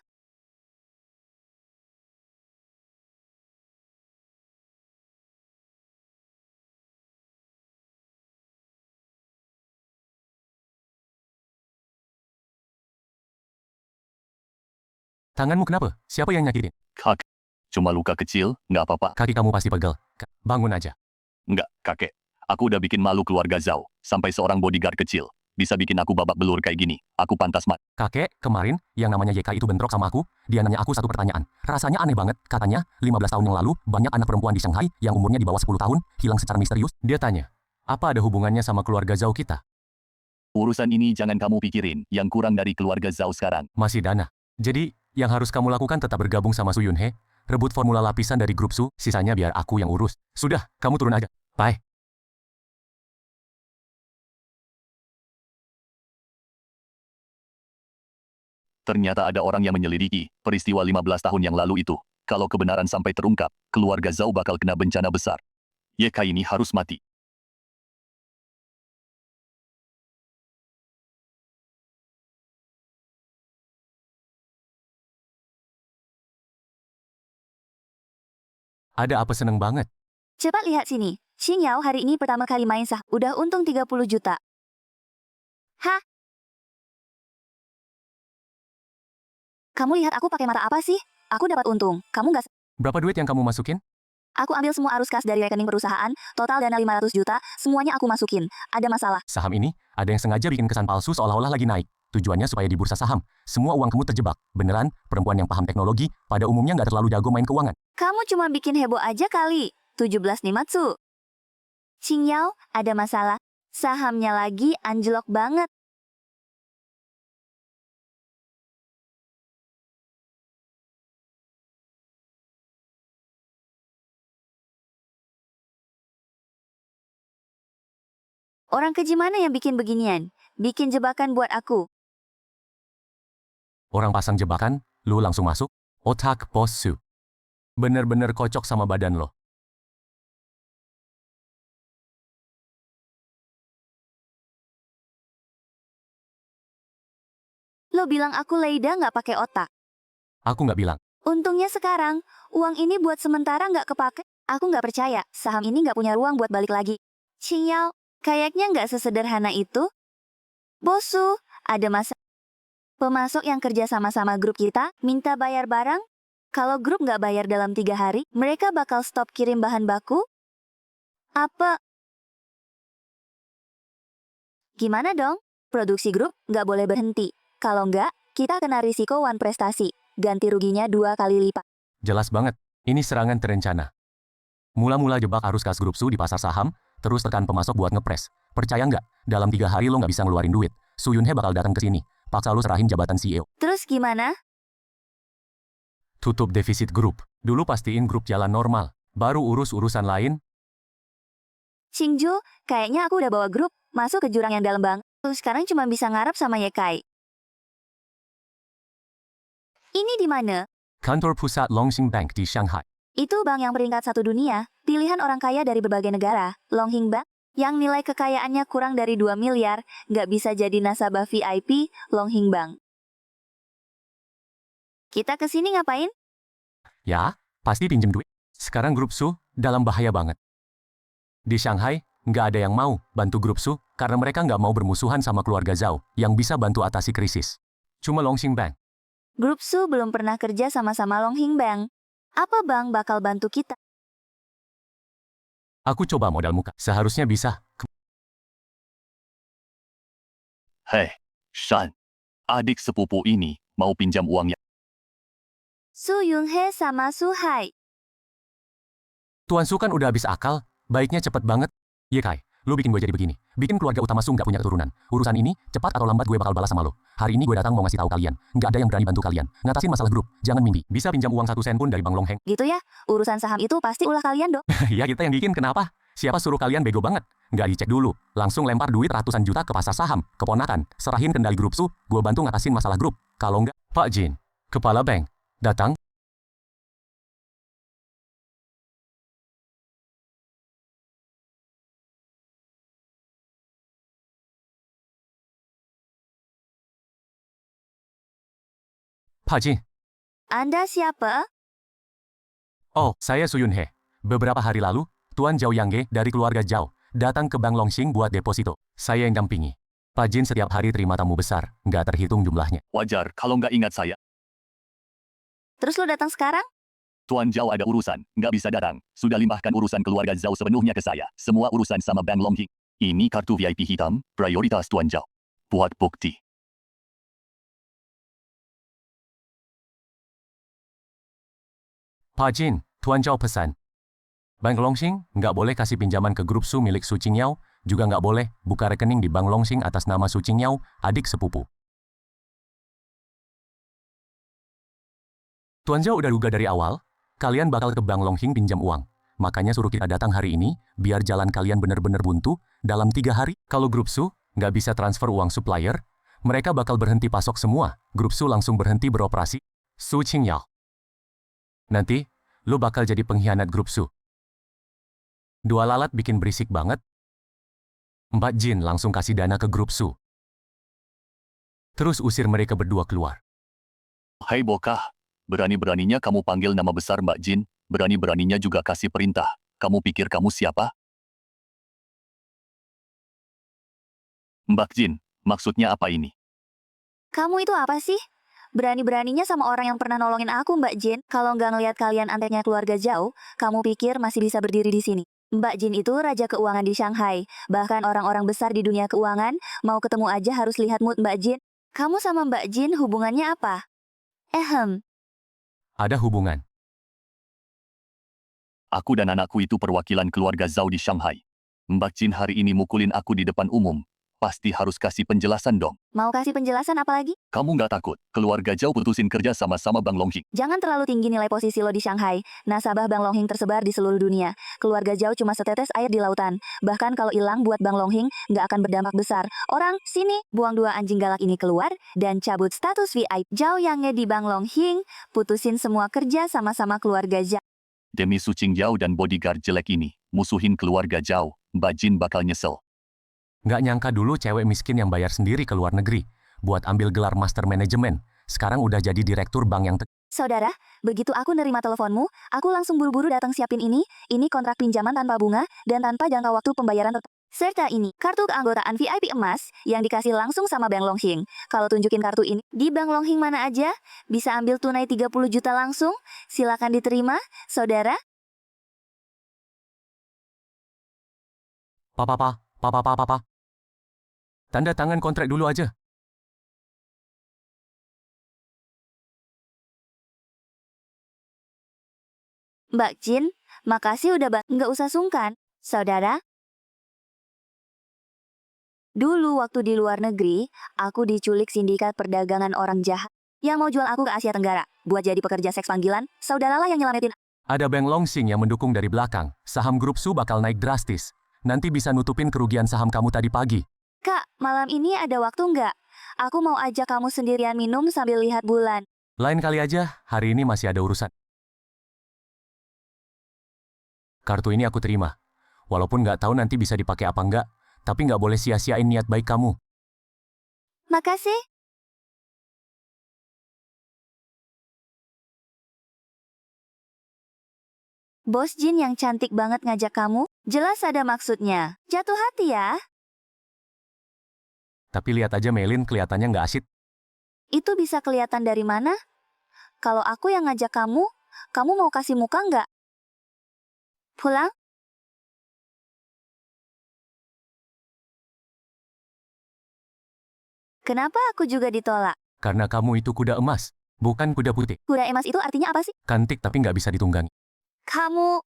Tanganmu kenapa? Siapa yang nyakitin? Kak, cuma luka kecil, nggak apa-apa. Kaki kamu pasti pegel. Bangun aja. Nggak, kakek. Aku udah bikin malu keluarga Zhao. Sampai seorang bodyguard kecil. Bisa bikin aku babak belur kayak gini. Aku pantas mati. Kakek, kemarin, yang namanya YK itu bentrok sama aku, dia nanya aku satu pertanyaan. Rasanya aneh banget, katanya, 15 tahun yang lalu, banyak anak perempuan di Shanghai yang umurnya di bawah 10 tahun, hilang secara misterius. Dia tanya, apa ada hubungannya sama keluarga Zhao kita? Urusan ini jangan kamu pikirin. Yang kurang dari keluarga Zhao sekarang. Masih dana. Jadi, yang harus kamu lakukan tetap bergabung sama Su Yunhe, rebut formula lapisan dari grup Su, sisanya biar aku yang urus. Sudah, kamu turun aja. Bye. Ternyata ada orang yang menyelidiki peristiwa 15 tahun yang lalu itu. Kalau kebenaran sampai terungkap, keluarga Zhao bakal kena bencana besar. Ye Kai ini harus mati. Ada apa seneng banget? Cepat lihat sini. Xing Yao hari ini pertama kali main sah. Udah untung 30 juta. Hah? Kamu lihat aku pakai mata apa sih? Aku dapat untung. Kamu nggak? Berapa duit yang kamu masukin? Aku ambil semua arus kas dari rekening perusahaan. Total dana 500 juta. Semuanya aku masukin. Ada masalah. Saham ini, ada yang sengaja bikin kesan palsu seolah-olah lagi naik. Tujuannya supaya di bursa saham, semua uang kamu terjebak. Beneran, perempuan yang paham teknologi, pada umumnya nggak terlalu jago main keuangan. Kamu cuma bikin heboh aja kali. 17 Nimatsu. Xing Yao, ada masalah. Sahamnya lagi anjlok banget. Orang keji mana yang bikin beginian? Bikin jebakan buat aku. Orang pasang jebakan, lu langsung masuk. Otak posu. Bener-bener kocok sama badan lo. Lo bilang aku Leida nggak pakai otak. Aku nggak bilang. Untungnya sekarang, uang ini buat sementara nggak kepake. Aku nggak percaya, saham ini nggak punya ruang buat balik lagi. Xing Yao, kayaknya nggak sesederhana itu. Bosu, ada masalah. Pemasok yang kerja sama-sama grup kita, minta bayar barang. Kalau grup nggak bayar dalam 3 hari, mereka bakal stop kirim bahan baku? Apa? Gimana dong? Produksi grup nggak boleh berhenti. Kalau nggak, kita kena risiko one prestasi. Ganti ruginya 2 kali lipat. Jelas banget, ini serangan terencana. Mula-mula jebak arus kas grup Su di pasar saham, terus tekan pemasok buat ngepres. Percaya nggak? Dalam 3 hari lo nggak bisa ngeluarin duit. Su Yunhe bakal datang ke sini. Paksa lo serahin jabatan CEO. Terus gimana? Tutup defisit grup. Dulu pastiin grup jalan normal. Baru urus urusan lain. Xingju, kayaknya aku udah bawa grup masuk ke jurang yang dalam bang. Terus sekarang cuma bisa ngarep sama Yekai. Ini di mana? Kantor pusat Longxing Bank di Shanghai. Itu bank yang peringkat 1 dunia, pilihan orang kaya dari berbagai negara, Longhing Bank, yang nilai kekayaannya kurang dari 2 miliar, nggak bisa jadi nasabah VIP, Longhing Bank. Kita kesini ngapain? Ya, pasti pinjem duit. Sekarang grup Su dalam bahaya banget. Di Shanghai, nggak ada yang mau bantu grup Su karena mereka nggak mau bermusuhan sama keluarga Zhao yang bisa bantu atasi krisis. Cuma Longxing Bank. Grup Su belum pernah kerja sama-sama Longhing Bank. Apa bank bakal bantu kita? Aku coba modal muka. Seharusnya bisa. Hei, Shan. Adik sepupu ini mau pinjam uangnya. Su Yunhe sama Su Hai. Tuan Su kan udah habis akal. Baiknya cepet banget. Ye Kai, lu bikin gue jadi begini. Bikin keluarga utama Su nggak punya keturunan. Urusan ini, cepat atau lambat gue bakal balas sama lo. Hari ini gue datang mau ngasih tahu kalian. Nggak ada yang berani bantu kalian. Ngatasin masalah grup. Jangan mimpi. Bisa pinjam uang 1 sen pun dari Bang Longheng. Gitu ya, urusan saham itu pasti ulah kalian dong. Ya kita yang bikin, kenapa? Siapa suruh kalian bego banget? Nggak dicek dulu. Langsung lempar duit ratusan juta ke pasar saham. Keponakan. Serahin kendali grup Su. Gue bantu ngatasin masalah grup. Kalau nggak, Pak Jin, kepala bank, datang. Pak Jin. Anda siapa? Oh, saya Su Yunhe. Beberapa hari lalu, Tuan Zhao Yangge dari keluarga Zhao datang ke Bank Longxing buat deposito. Saya yang dampingi. Pak Jin setiap hari terima tamu besar, nggak terhitung jumlahnya. Wajar kalau nggak ingat saya. Terus lo datang sekarang? Tuan Zhao ada urusan, nggak bisa datang. Sudah limpahkan urusan keluarga Zhao sepenuhnya ke saya. Semua urusan sama Bank Longhing. Ini kartu VIP hitam, prioritas Tuan Zhao. Buat bukti. Pak Jin, Tuan Zhao pesan. Bank Longxing nggak boleh kasih pinjaman ke grup Su milik Su Qingyao, juga nggak boleh buka rekening di Bank Longxing atas nama Su Qingyao, adik sepupu. Tuan Zhao udah duga dari awal, kalian bakal ke Bank Longxing pinjam uang. Makanya suruh kita datang hari ini, biar jalan kalian bener-bener buntu, dalam 3 hari. Kalau grup Su nggak bisa transfer uang supplier, mereka bakal berhenti pasok semua. Grup Su langsung berhenti beroperasi. Su Qingyao. Nanti, lo bakal jadi pengkhianat grup Su. 2 lalat bikin berisik banget. 4 Jin langsung kasih dana ke grup Su. Terus usir mereka berdua keluar. Hai bokah, berani-beraninya kamu panggil nama besar Mbak Jin, Berani-beraninya juga kasih perintah. Kamu pikir kamu siapa? Mbak Jin, maksudnya apa ini? Kamu itu apa sih? Berani-beraninya sama orang yang pernah nolongin aku, Mbak Jin. Kalau nggak ngelihat kalian anteknya keluarga jauh, kamu pikir masih bisa berdiri di sini. Mbak Jin itu raja keuangan di Shanghai. Bahkan orang-orang besar di dunia keuangan, mau ketemu aja harus lihat mood Mbak Jin. Kamu sama Mbak Jin hubungannya apa? Ada hubungan. Aku dan anakku itu perwakilan keluarga Zhao di Shanghai. Mbak Jin hari ini mukulin aku di depan umum. Pasti harus kasih penjelasan dong. Mau kasih penjelasan apa lagi? Kamu nggak takut? Keluarga Zhao putusin kerja sama Bang Longjing. Jangan terlalu tinggi nilai posisi lo di Shanghai. Nasabah Bang Longhing tersebar di seluruh dunia. Keluarga Zhao cuma setetes air di lautan. Bahkan kalau hilang buat Bang Longhing, nggak akan berdampak besar. Orang, sini, buang dua anjing galak ini keluar, dan cabut status VIP. Zhao Yangnya di Bang Longhing, putusin semua kerja sama-sama keluarga Zhao. Demi Su Qingjiao dan bodyguard jelek ini, musuhin keluarga Zhao, Mbak Jin bakal nyesel. Nggak nyangka dulu cewek miskin yang bayar sendiri ke luar negeri, buat ambil gelar master manajemen, sekarang udah jadi direktur bank yang Saudara, begitu aku nerima teleponmu, aku langsung buru-buru datang siapin ini kontrak pinjaman tanpa bunga, dan tanpa jangka waktu pembayaran tetap. Serta ini, kartu keanggotaan VIP emas, yang dikasih langsung sama Bang Longhing. Kalau tunjukin kartu ini, di Bang Longhing mana aja, bisa ambil tunai 30 juta langsung, silakan diterima, saudara. Papa. Tanda tangan kontrak dulu aja. Mbak Jin, makasih udah nggak usah sungkan, saudara. Dulu waktu di luar negeri, aku diculik sindikat perdagangan orang jahat yang mau jual aku ke Asia Tenggara. Buat jadi pekerja seks panggilan, saudaralah yang nyelamatin. Ada Bang Longjing yang mendukung dari belakang. Saham grup Su bakal naik drastis. Nanti bisa nutupin kerugian saham kamu tadi pagi. Kak, malam ini ada waktu nggak? Aku mau ajak kamu sendirian minum sambil lihat bulan. Lain kali aja, hari ini masih ada urusan. Kartu ini aku terima. Walaupun nggak tahu nanti bisa dipakai apa nggak, tapi nggak boleh sia-siain niat baik kamu. Makasih. Bos Jin yang cantik banget ngajak kamu, jelas ada maksudnya. Jatuh hati ya? Tapi lihat aja Melin kelihatannya nggak asyik. Itu bisa kelihatan dari mana? Kalau aku yang ngajak kamu mau kasih muka nggak? Pulang? Kenapa aku juga ditolak? Karena kamu itu kuda emas, bukan kuda putih. Kuda emas itu artinya apa sih? Cantik tapi nggak bisa ditunggangi. Kamu...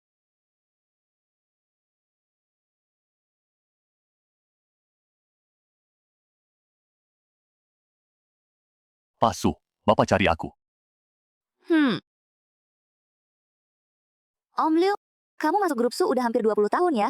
Pak Su, Bapak cari aku. Om Liu, kamu masuk grup Su udah hampir 20 tahun ya?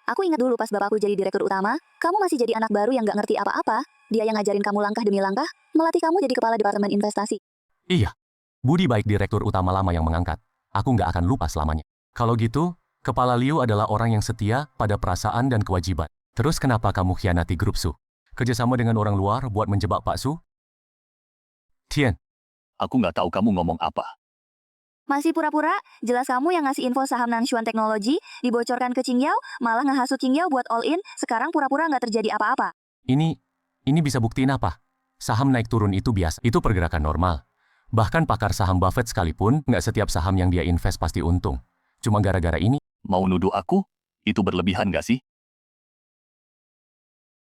Aku ingat dulu pas bapakku jadi direktur utama, kamu masih jadi anak baru yang nggak ngerti apa-apa. Dia yang ngajarin kamu langkah demi langkah, melatih kamu jadi kepala departemen investasi. Iya, budi baik direktur utama lama yang mengangkat. Aku nggak akan lupa selamanya. Kalau gitu, Kepala Liu adalah orang yang setia pada perasaan dan kewajiban. Terus kenapa kamu khianati grup Su? Kerjasama dengan orang luar buat menjebak Pak Su? Tian, Aku nggak tahu kamu ngomong apa. Masih pura-pura, jelas kamu yang ngasih info saham Nangshuan Technology, dibocorkan ke Qingyao, malah ngehasut Qingyao buat all in, sekarang pura-pura nggak terjadi apa-apa. ini bisa buktiin apa? Saham naik turun itu biasa, itu pergerakan normal. Bahkan pakar saham Buffett sekalipun, nggak setiap saham yang dia invest pasti untung. Cuma gara-gara ini, Mau nuduh aku? Itu berlebihan nggak sih?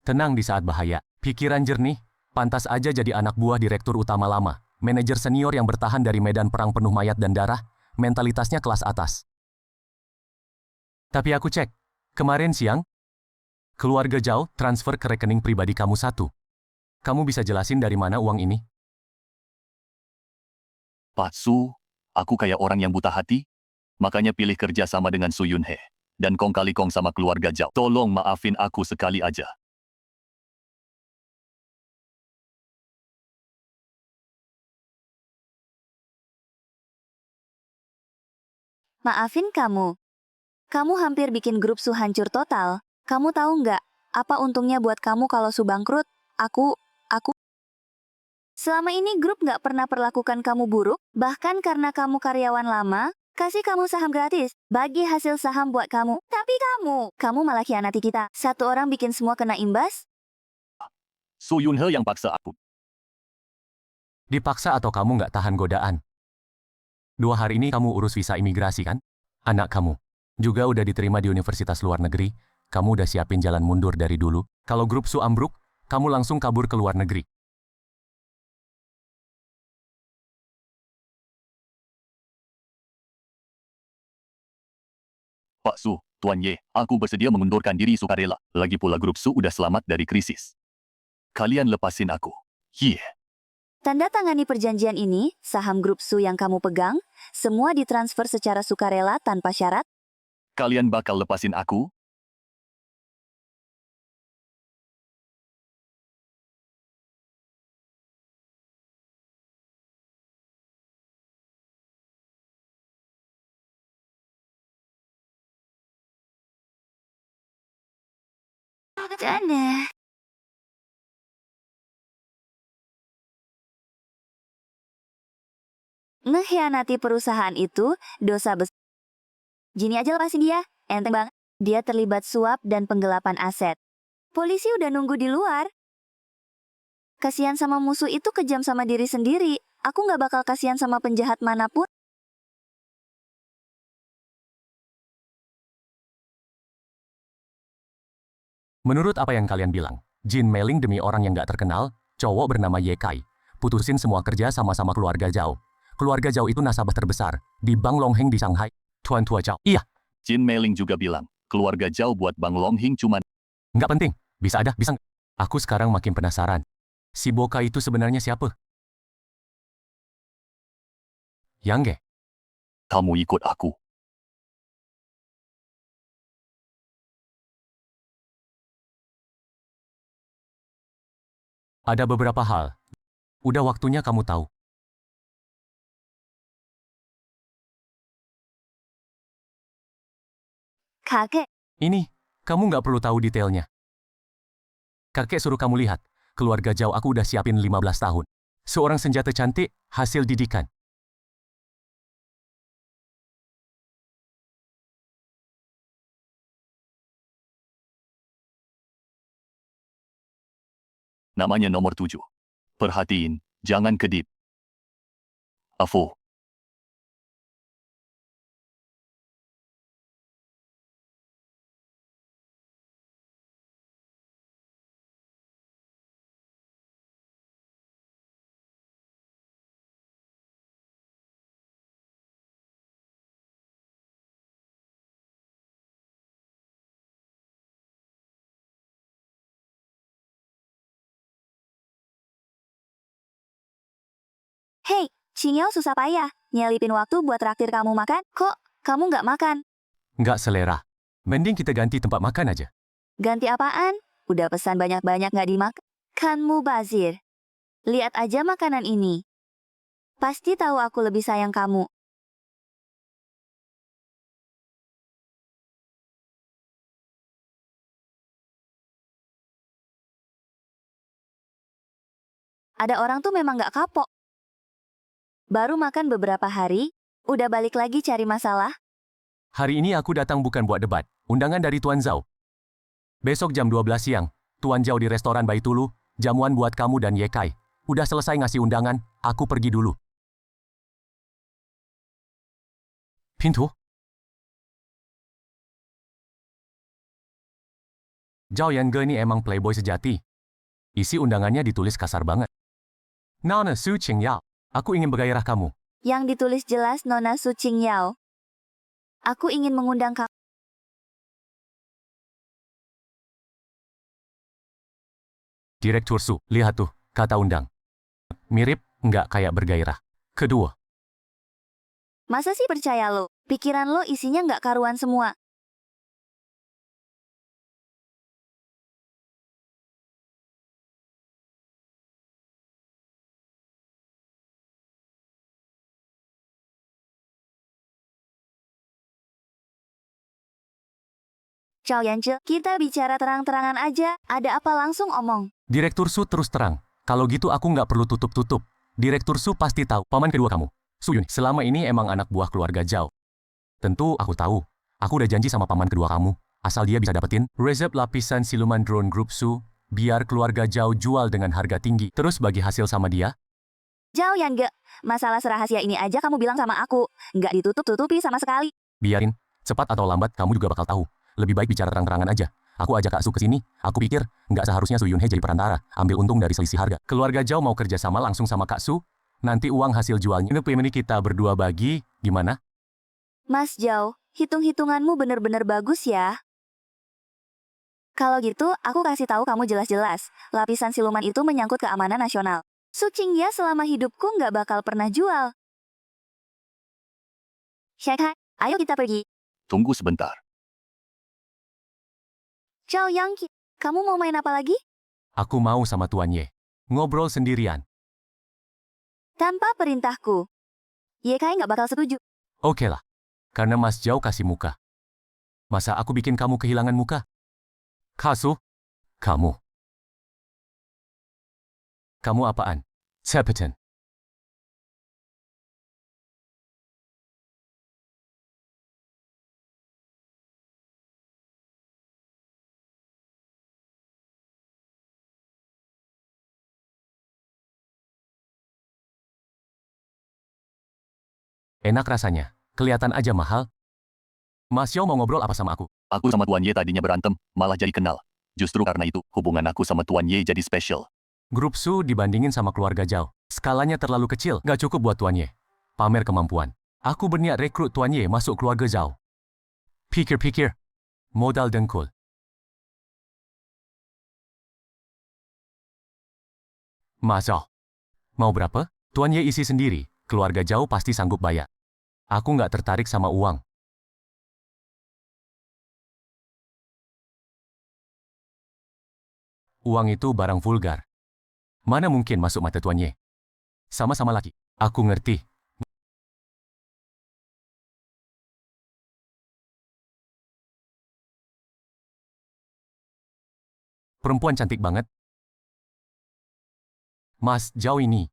tenang di saat bahaya. Pikiran jernih, pantas aja jadi anak buah direktur utama lama. Manajer senior yang bertahan dari medan perang penuh mayat dan darah, mentalitasnya kelas atas. Tapi aku cek, kemarin siang, keluarga Zhao transfer ke rekening pribadi kamu 1. Kamu bisa jelasin dari mana uang ini? Pak Su, aku kayak orang yang buta hati. Makanya pilih kerja sama dengan Su Yunhe. Dan kong kali kong sama keluarga Zhao. Tolong maafin aku sekali aja. Maafin kamu. Kamu hampir bikin grup Su hancur total. Kamu tahu nggak, apa untungnya buat kamu kalau Su bangkrut? Aku... Selama ini grup nggak pernah perlakukan kamu buruk, bahkan karena kamu karyawan lama, Kasih kamu saham gratis, bagi hasil saham buat kamu. Tapi kamu malah khianati kita. Satu orang bikin semua kena imbas. Su Yunhe yang paksa aku. Dipaksa atau kamu nggak tahan godaan? 2 hari ini kamu urus visa imigrasi kan? Anak kamu juga udah diterima di universitas luar negeri. Kamu udah siapin jalan mundur dari dulu. Kalau grup Su ambruk, kamu langsung kabur ke luar negeri. Pak Su, Tuan Ye, aku bersedia mengundurkan diri sukarela. Lagi pula grup Su udah selamat dari krisis. Kalian lepasin aku. Yeah. Tanda tangani perjanjian ini, saham grup Su yang kamu pegang, semua ditransfer secara sukarela tanpa syarat. Kalian bakal lepasin aku? Aneh. Ngehianati perusahaan itu dosa besar. Gini aja lepasin dia, enteng banget. Dia terlibat suap dan penggelapan aset. Polisi udah nunggu di luar. Kasihan sama musuh itu kejam sama diri sendiri. Aku nggak bakal kasihan sama penjahat manapun. Menurut apa yang kalian bilang, Jin mailing demi orang yang nggak terkenal, cowok bernama Ye Kai. Putusin semua kerja sama-sama keluarga Zhao. Keluarga Zhao itu nasabah terbesar di Bank Longheng di Shanghai. Tuan Tua Zhao. Iya, Jin Meiling juga bilang, keluarga Zhao buat Bang Longhing cuman nggak penting. Bisa ada, bisa nggak? Aku sekarang makin penasaran. Si Boka itu sebenarnya siapa? Yang Ge. kamu ikut aku. Ada beberapa hal. Udah waktunya kamu tahu. Kakek, Ini, kamu nggak perlu tahu detailnya. Kakek suruh kamu lihat, keluarga Zhao aku udah siapin 15 tahun. Seorang senjata cantik, hasil didikan. Namanya nomor 7. Perhatiin, jangan kedip. Afo. hey, Cinyao susah payah. Nyelipin waktu buat traktir kamu makan. Kok kamu nggak makan? Nggak selera. Mending kita ganti tempat makan aja. Ganti apaan? Udah pesan banyak-banyak nggak dimakan. Kan mubazir. Lihat aja makanan ini. Pasti tahu aku lebih sayang kamu. Ada orang tuh memang nggak kapok. Baru makan beberapa hari, udah balik lagi cari masalah. Hari ini aku datang bukan buat debat. Undangan dari Tuan Zhao. Besok jam 12 siang, Tuan Zhao di restoran Baitulu, jamuan buat kamu dan Ye Kai. Udah selesai ngasih undangan, aku pergi dulu. Pintu? Zhao Yange ini emang playboy sejati. Isi undangannya ditulis kasar banget. Nona Su Qingyao, aku ingin bergairah kamu. Yang ditulis jelas Nona Su Qingyao. Aku ingin mengundang kamu. Direktur Su, lihat tuh, kata undang. Mirip, nggak kayak bergairah. Kedua, Masa sih percaya lo? Pikiran lo isinya nggak karuan semua. Zhao Yanzhe, kita bicara terang-terangan aja. Ada apa langsung omong. Direktur Su terus terang. Kalau gitu aku nggak perlu tutup-tutup. Direktur Su pasti tahu, paman kedua kamu. Su Yun, selama ini emang anak buah keluarga Zhao. Tentu aku tahu. Aku udah janji sama paman kedua kamu. Asal dia bisa dapetin resep lapisan siluman drone grup Su, biar keluarga Zhao jual dengan harga tinggi. Terus bagi hasil sama dia. Jauh Yang Ge, masalah serahasia ini aja kamu bilang sama aku. Nggak ditutup-tutupi sama sekali. Biarin. Cepat atau lambat kamu juga bakal tahu. Lebih baik bicara terang-terangan aja. Aku ajak Kak Su ke sini. Aku pikir nggak seharusnya Su Yunhe jadi perantara. Ambil untung dari selisih harga. Keluarga Zhao mau kerja sama langsung sama Kak Su. Nanti uang hasil jualnya ini kita berdua bagi. Gimana? Mas Jauh, hitung-hitunganmu bener-bener bagus ya. Kalau gitu, aku kasih tahu kamu jelas-jelas. Lapisan siluman itu menyangkut keamanan nasional. Su Qingya selama hidupku nggak bakal pernah jual. Shanghai, ayo kita pergi. Tunggu sebentar. Zhao Yang, kamu mau main apa lagi? Aku mau sama Tuan Ye. Ngobrol sendirian. Tanpa perintahku. Ye Kai nggak bakal setuju. Oke lah. Karena Mas Zhao kasih muka. Masa aku bikin kamu kehilangan muka? Kasu? Kamu. Kamu apaan? Sepeton. Enak rasanya. Kelihatan aja mahal. Mas Zhao mau ngobrol apa sama aku? Aku sama Tuan Ye tadinya berantem, malah jadi kenal. Justru karena itu, hubungan aku sama Tuan Ye jadi spesial. Grup Su dibandingin sama keluarga Zhao. Skalanya terlalu kecil, gak cukup buat Tuan Ye. Pamer kemampuan. Aku berniat rekrut Tuan Ye masuk keluarga Zhao. Pikir-pikir. Modal dengkul. Mas Zhao. Mau berapa? Tuan Ye isi sendiri. Keluarga Zhao pasti sanggup bayar. Aku nggak tertarik sama uang. Uang itu barang vulgar. Mana mungkin masuk mata Tuan Ye? Sama-sama laki. Aku ngerti. Perempuan cantik banget. Mas Zhao ini.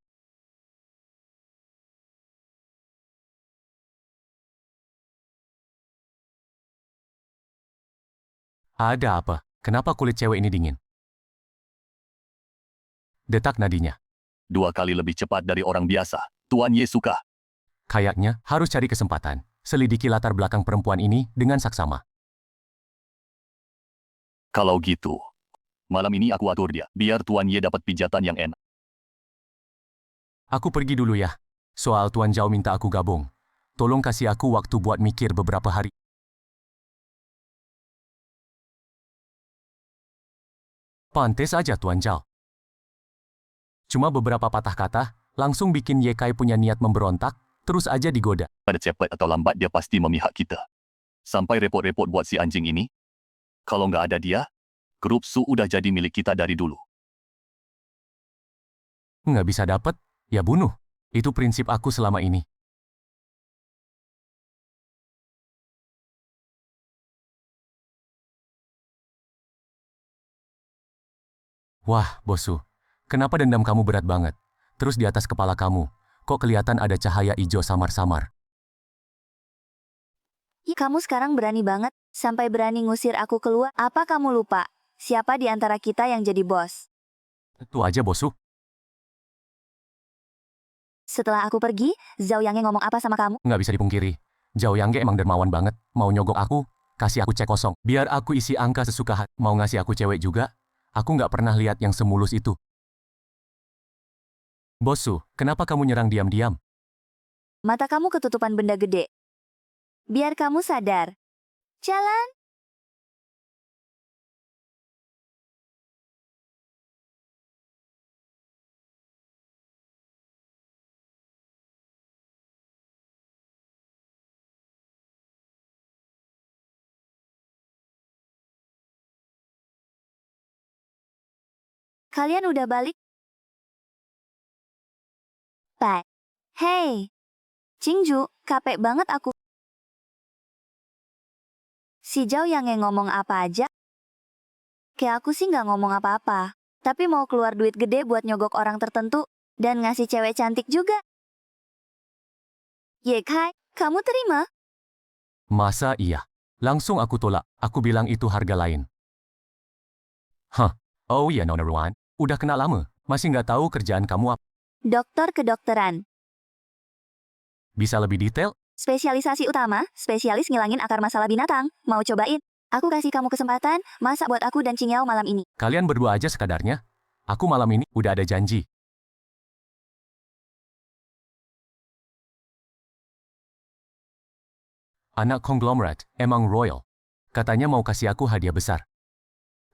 Ada apa? Kenapa kulit cewek ini dingin? Detak nadinya. 2 kali lebih cepat dari orang biasa. Tuan Ye suka. Kayaknya harus cari kesempatan. Selidiki latar belakang perempuan ini dengan saksama. Kalau gitu, malam ini aku atur dia, biar Tuan Ye dapat pijatan yang enak. Aku pergi dulu ya. Soal Tuan Zhao minta aku gabung. Tolong kasih aku waktu buat mikir beberapa hari. Pantes aja Tuan Zhao. Cuma beberapa patah kata, langsung bikin Ye Kai punya niat memberontak, terus aja digoda. Pada cepat atau lambat dia pasti memihak kita. Sampai repot-repot buat si anjing ini. Kalau nggak ada dia, grup Su udah jadi milik kita dari dulu. Nggak bisa dapet, ya bunuh. Itu prinsip aku selama ini. Wah, Bosu. Kenapa dendam kamu berat banget? Terus di atas kepala kamu, kok kelihatan ada cahaya hijau samar-samar? Ih, kamu sekarang berani banget, sampai berani ngusir aku keluar. Apa kamu lupa? Siapa di antara kita yang jadi bos? Itu aja, Bosu. Setelah aku pergi, Zhao Yang ngomong apa sama kamu? Nggak bisa dipungkiri. Zhao Yangge emang dermawan banget. Mau nyogok aku, kasih aku cek kosong. Biar aku isi angka sesuka hati. Mau ngasih aku cewek juga, aku nggak pernah lihat yang semulus itu. Bosu, kenapa kamu nyerang diam-diam? Mata kamu ketutupan benda gede. Biar kamu sadar. Jalan. Kalian udah balik? Bye. Hey. Qingju, capek banget aku. Si Zhao Yang ngomong apa aja? Kayak aku sih nggak ngomong apa-apa. Tapi mau keluar duit gede buat nyogok orang tertentu. Dan ngasih cewek cantik juga. Ye Kai, kamu terima? Masa iya? Langsung aku tolak. Aku bilang itu harga lain. Hah? Oh iya, Nona Ruan. Udah kenal lama. Masih nggak tahu kerjaan kamu apa? Dokter kedokteran. Bisa lebih detail? Spesialisasi utama, spesialis ngilangin akar masalah binatang. Mau cobain? Aku kasih kamu kesempatan, masak buat aku dan Qingyao malam ini. Kalian berdua aja sekadarnya. Aku malam ini udah ada janji. Anak konglomerat, emang royal. Katanya mau kasih aku hadiah besar.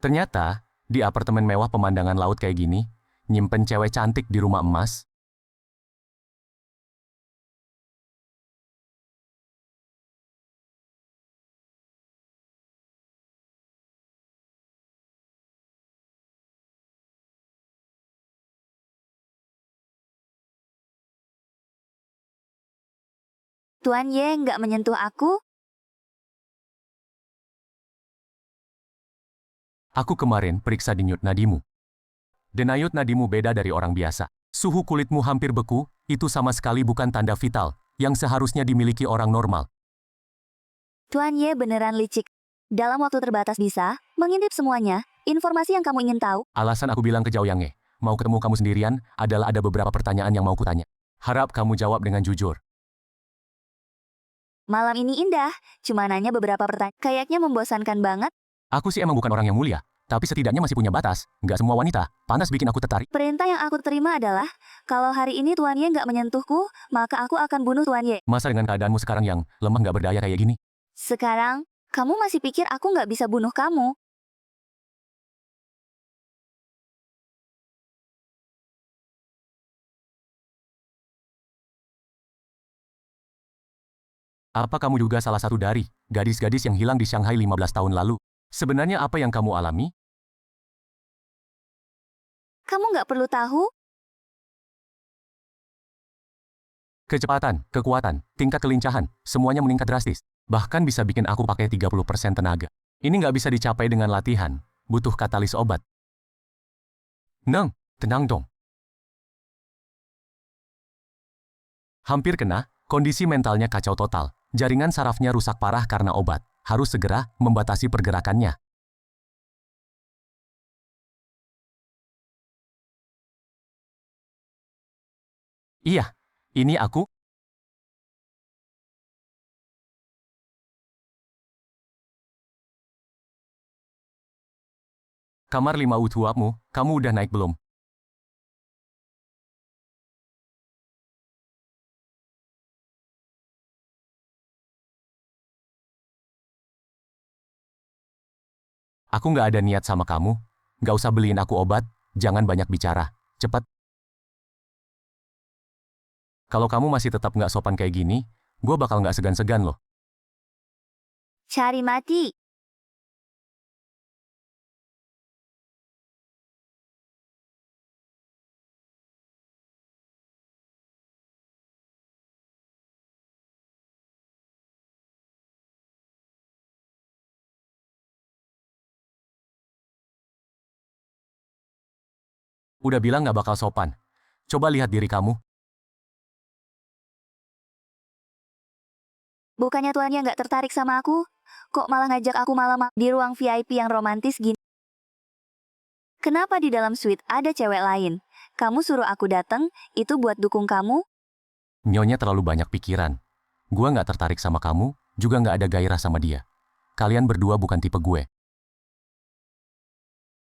Ternyata, di apartemen mewah pemandangan laut kayak gini, nyimpen cewek cantik di rumah emas. Tuan Ye nggak menyentuh aku? Aku kemarin periksa denyut nadimu. Denyut nadimu beda dari orang biasa. Suhu kulitmu hampir beku, itu sama sekali bukan tanda vital, yang seharusnya dimiliki orang normal. Tuan Ye beneran licik. Dalam waktu terbatas bisa mengintip semuanya, informasi yang kamu ingin tahu. Alasan aku bilang ke Zhao Yang mau ketemu kamu sendirian, adalah ada beberapa pertanyaan yang mau kutanya. Harap kamu jawab dengan jujur. Malam ini indah, cuma nanya beberapa pertanyaan. Kayaknya membosankan banget. Aku sih emang bukan orang yang mulia, tapi setidaknya masih punya batas. Nggak semua wanita, pantas bikin aku tertarik. Perintah yang aku terima adalah, kalau hari ini Tuan Ye nggak menyentuhku, maka aku akan bunuh Tuan Ye. Masa dengan keadaanmu sekarang yang lemah nggak berdaya kayak gini? Sekarang, kamu masih pikir aku nggak bisa bunuh kamu? Apa kamu juga salah satu dari gadis-gadis yang hilang di Shanghai 15 tahun lalu? Sebenarnya apa yang kamu alami? Kamu nggak perlu tahu. Kecepatan, kekuatan, tingkat kelincahan, semuanya meningkat drastis. Bahkan bisa bikin aku pakai 30% tenaga. Ini nggak bisa dicapai dengan latihan, butuh katalis obat. Neng, tenang dong. Hampir kena, kondisi mentalnya kacau total. Jaringan sarafnya rusak parah karena obat. Harus segera membatasi pergerakannya. Iya, ini aku. Kamar 5 utuapmu, kamu udah naik belum? Aku nggak ada niat sama kamu. Nggak usah beliin aku obat, jangan banyak bicara. Cepat. Kalau kamu masih tetap nggak sopan kayak gini, gue bakal nggak segan-segan loh. Cari mati. Udah bilang nggak bakal sopan. Coba lihat diri kamu. Bukannya Tuan Ye nggak tertarik sama aku? Kok malah ngajak aku malam di ruang VIP yang romantis gini? Kenapa di dalam suite ada cewek lain? Kamu suruh aku datang, itu buat dukung kamu? Nyonya terlalu banyak pikiran. Gue nggak tertarik sama kamu, juga nggak ada gairah sama dia. Kalian berdua bukan tipe gue.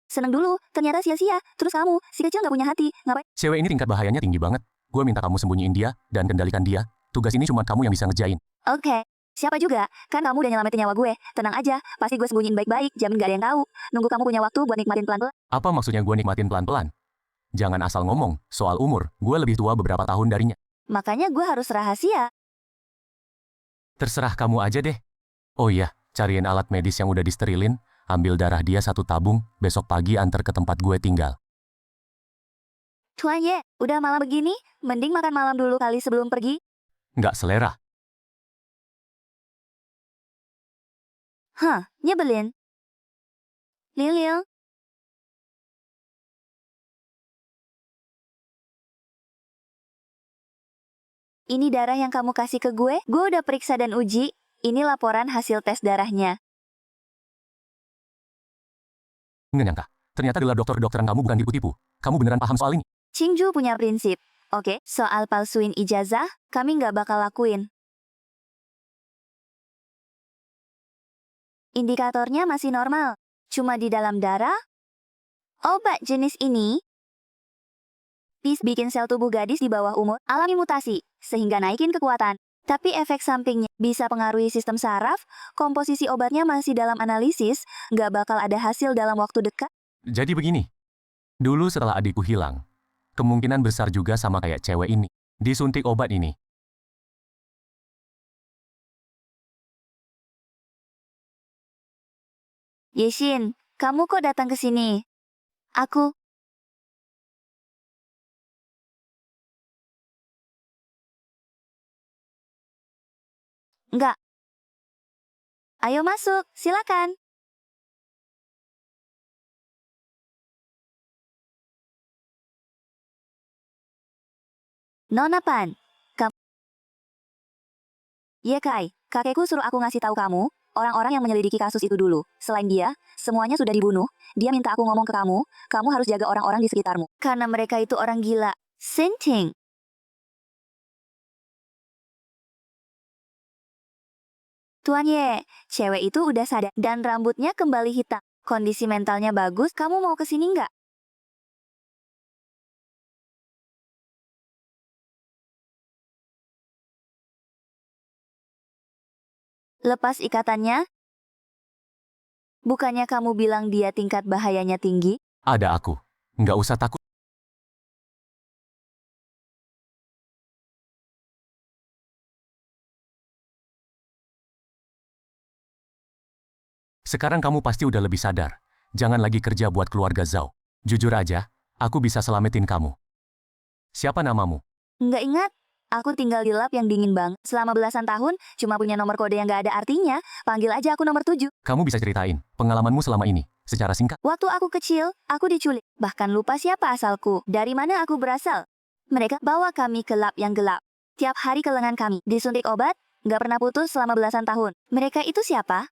Seneng dulu, ternyata sia-sia. Terus kamu, si kecil nggak punya hati. Ngapain? Cewek ini tingkat bahayanya tinggi banget. Gue minta kamu sembunyiin dia, dan kendalikan dia. Tugas ini cuma kamu yang bisa ngerjain. Oke. Siapa juga? Kan kamu udah nyelamatin nyawa gue. Tenang aja, pasti gue sembunyiin baik-baik, jamin gak ada yang tahu. Nunggu kamu punya waktu buat nikmatin pelan-pelan. Apa maksudnya gue nikmatin pelan-pelan? Jangan asal ngomong, soal umur, gue lebih tua beberapa tahun darinya. Makanya gue harus rahasia. Terserah kamu aja deh. Oh iya, cariin alat medis yang udah disterilin, ambil darah dia 1 tabung, besok pagi antar ke tempat gue tinggal. Tuan Ye, udah malam begini, mending makan malam dulu kali sebelum pergi. Nggak selera. Hah, nyebelin. Lil. Ini darah yang kamu kasih ke gue udah periksa dan uji. Ini laporan hasil tes darahnya. Nggak nyangka, ternyata gelar dokter kedokteran kamu bukan tipu-tipu. Kamu beneran paham soal ini? Qingju punya prinsip. Oke, soal palsuin ijazah, kami nggak bakal lakuin. Indikatornya masih normal. Cuma di dalam darah, obat jenis ini bisa bikin sel tubuh gadis di bawah umur alami mutasi, sehingga naikin kekuatan. Tapi efek sampingnya bisa pengaruhi sistem saraf, komposisi obatnya masih dalam analisis, nggak bakal ada hasil dalam waktu dekat. Jadi begini, dulu setelah adikku hilang, kemungkinan besar juga sama kayak cewek ini. Disuntik obat ini. Yeshin, kamu kok datang ke sini? Aku, nggak. Ayo masuk, silakan. Nona Pan, Ye Kai, kakekku suruh aku ngasih tahu kamu, orang-orang yang menyelidiki kasus itu dulu. Selain dia, semuanya sudah dibunuh. Dia minta aku ngomong ke kamu harus jaga orang-orang di sekitarmu. Karena mereka itu orang gila. Sinting. Tuan Ye, cewek itu udah sadar dan rambutnya kembali hitam. Kondisi mentalnya bagus, kamu mau kesini nggak? Lepas ikatannya? Bukannya kamu bilang dia tingkat bahayanya tinggi? Ada aku. Nggak usah takut. Sekarang kamu pasti udah lebih sadar. Jangan lagi kerja buat keluarga Zhao. Jujur aja, aku bisa selamatin kamu. Siapa namamu? Nggak ingat. Aku tinggal di lab yang dingin banget. Selama belasan tahun, cuma punya nomor kode yang nggak ada artinya. Panggil aja aku nomor 7. Kamu bisa ceritain pengalamanmu selama ini, secara singkat. Waktu aku kecil, aku diculik. Bahkan lupa siapa asalku. Dari mana aku berasal. Mereka bawa kami ke lab yang gelap. Tiap hari ke lengan kami disuntik obat, nggak pernah putus selama belasan tahun. Mereka itu siapa?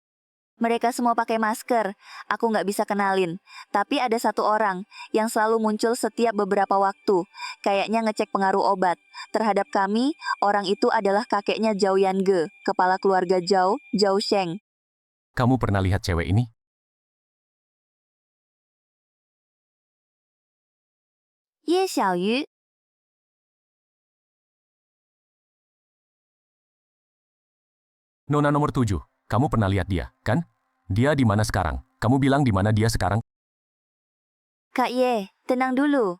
Mereka semua pakai masker. Aku nggak bisa kenalin. Tapi ada satu orang yang selalu muncul setiap beberapa waktu. Kayaknya ngecek pengaruh obat. Terhadap kami, orang itu adalah kakeknya Zhao Yange, kepala keluarga Zhao, Zhao Sheng. Kamu pernah lihat cewek ini? Ye Xiaoyu. Nona nomor 7. Kamu pernah lihat dia, kan? Dia di mana sekarang? Kamu bilang di mana dia sekarang? Kak Ye, tenang dulu.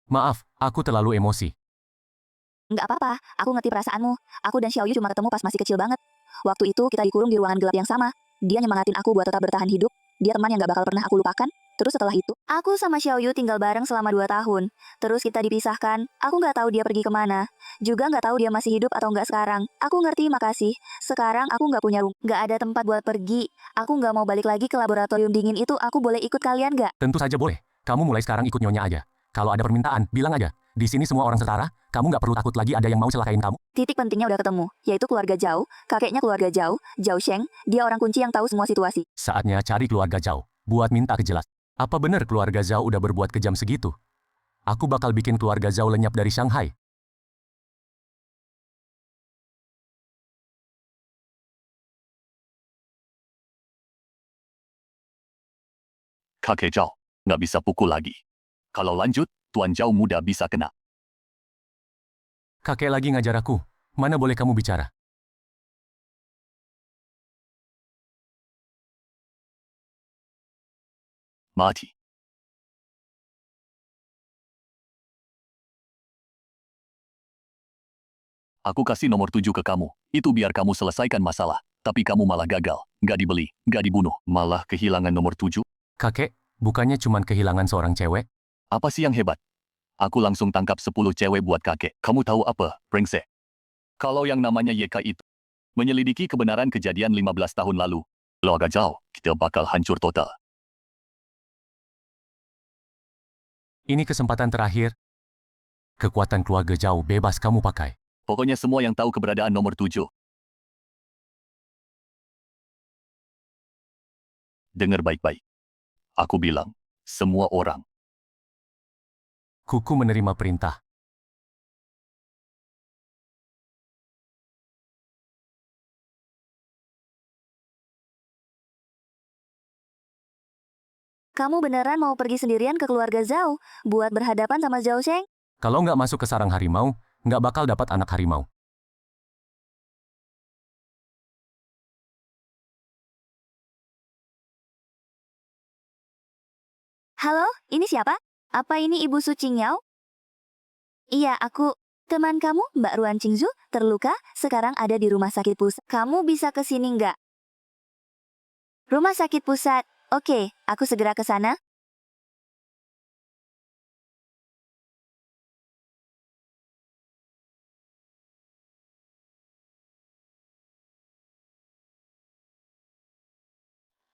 Maaf, aku terlalu emosi. Nggak apa-apa, aku ngerti perasaanmu. Aku dan Xiaoyu cuma ketemu pas masih kecil banget. Waktu itu kita dikurung di ruangan gelap yang sama. Dia nyemangatin aku buat tetap bertahan hidup. Dia teman yang nggak bakal pernah aku lupakan. Terus setelah itu, aku sama Xiaoyu tinggal bareng selama 2 tahun. Terus kita dipisahkan. Aku nggak tahu dia pergi kemana. Juga nggak tahu dia masih hidup atau nggak sekarang. Aku ngerti, makasih. Sekarang aku nggak punya rumah. Nggak ada tempat buat pergi. Aku nggak mau balik lagi ke laboratorium dingin itu. Aku boleh ikut kalian nggak? Tentu saja boleh. Kamu mulai sekarang ikut nyonya aja. Kalau ada permintaan, bilang aja. Di sini semua orang setara, kamu nggak perlu takut lagi ada yang mau celakain kamu. Titik pentingnya udah ketemu, yaitu keluarga Zhao, kakeknya keluarga Zhao, Zhao Sheng. Dia orang kunci yang tahu semua situasi. Saatnya cari keluarga Zhao, buat minta kejelas. Apa benar keluarga Zhao udah berbuat kejam segitu? Aku bakal bikin keluarga Zhao lenyap dari Shanghai. Kakek Zhao, nggak bisa pukul lagi. Kalau lanjut, Tuan Zhao muda bisa kena. Kakek lagi ngajar aku. Mana boleh kamu bicara? Mati. Aku kasih nomor 7 ke kamu. Itu biar kamu selesaikan masalah. Tapi kamu malah gagal. Nggak dibeli, nggak dibunuh. Malah kehilangan nomor 7. Kakek, bukannya cuman kehilangan seorang cewek? Apa sih yang hebat? Aku langsung tangkap 10 cewek buat kakek. Kamu tahu apa, brengsek? Kalau yang namanya YK itu menyelidiki kebenaran kejadian 15 tahun lalu, lo agak jauh, kita bakal hancur total. Ini kesempatan terakhir. Kekuatan keluarga Zhao bebas kamu pakai. Pokoknya semua yang tahu keberadaan nomor 7, Dengar baik-baik. Aku bilang, semua orang. Kuku menerima perintah. Kamu beneran mau pergi sendirian ke keluarga Zhao buat berhadapan sama Zhao Sheng? Kalau nggak masuk ke sarang harimau, nggak bakal dapat anak harimau. Halo, ini siapa? Apa ini Ibu Su Qingyao? Iya, aku. Teman kamu, Mbak Ruan Qingzu, terluka, sekarang ada di rumah sakit pusat. Kamu bisa ke sini nggak? Rumah sakit pusat. Oke, aku segera ke sana.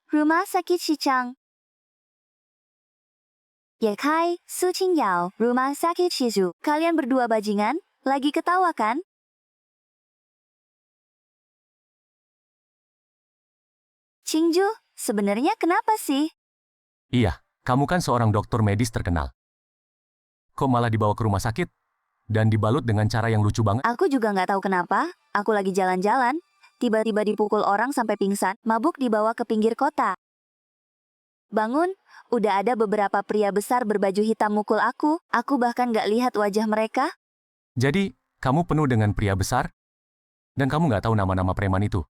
Rumah sakit Shichang. Ye Kai, Su Qingyao, rumah sakit Shizu. Kalian berdua bajingan? Lagi ketawa kan? Qingju, sebenarnya kenapa sih? Iya, kamu kan seorang dokter medis terkenal. Kok malah dibawa ke rumah sakit? Dan dibalut dengan cara yang lucu banget? Aku juga nggak tahu kenapa. Aku lagi jalan-jalan, tiba-tiba dipukul orang sampai pingsan, mabuk dibawa ke pinggir kota. Bangun, udah ada beberapa pria besar berbaju hitam mukul aku. Aku bahkan nggak lihat wajah mereka. Jadi, kamu penuh dengan pria besar? Dan kamu nggak tahu nama-nama preman itu?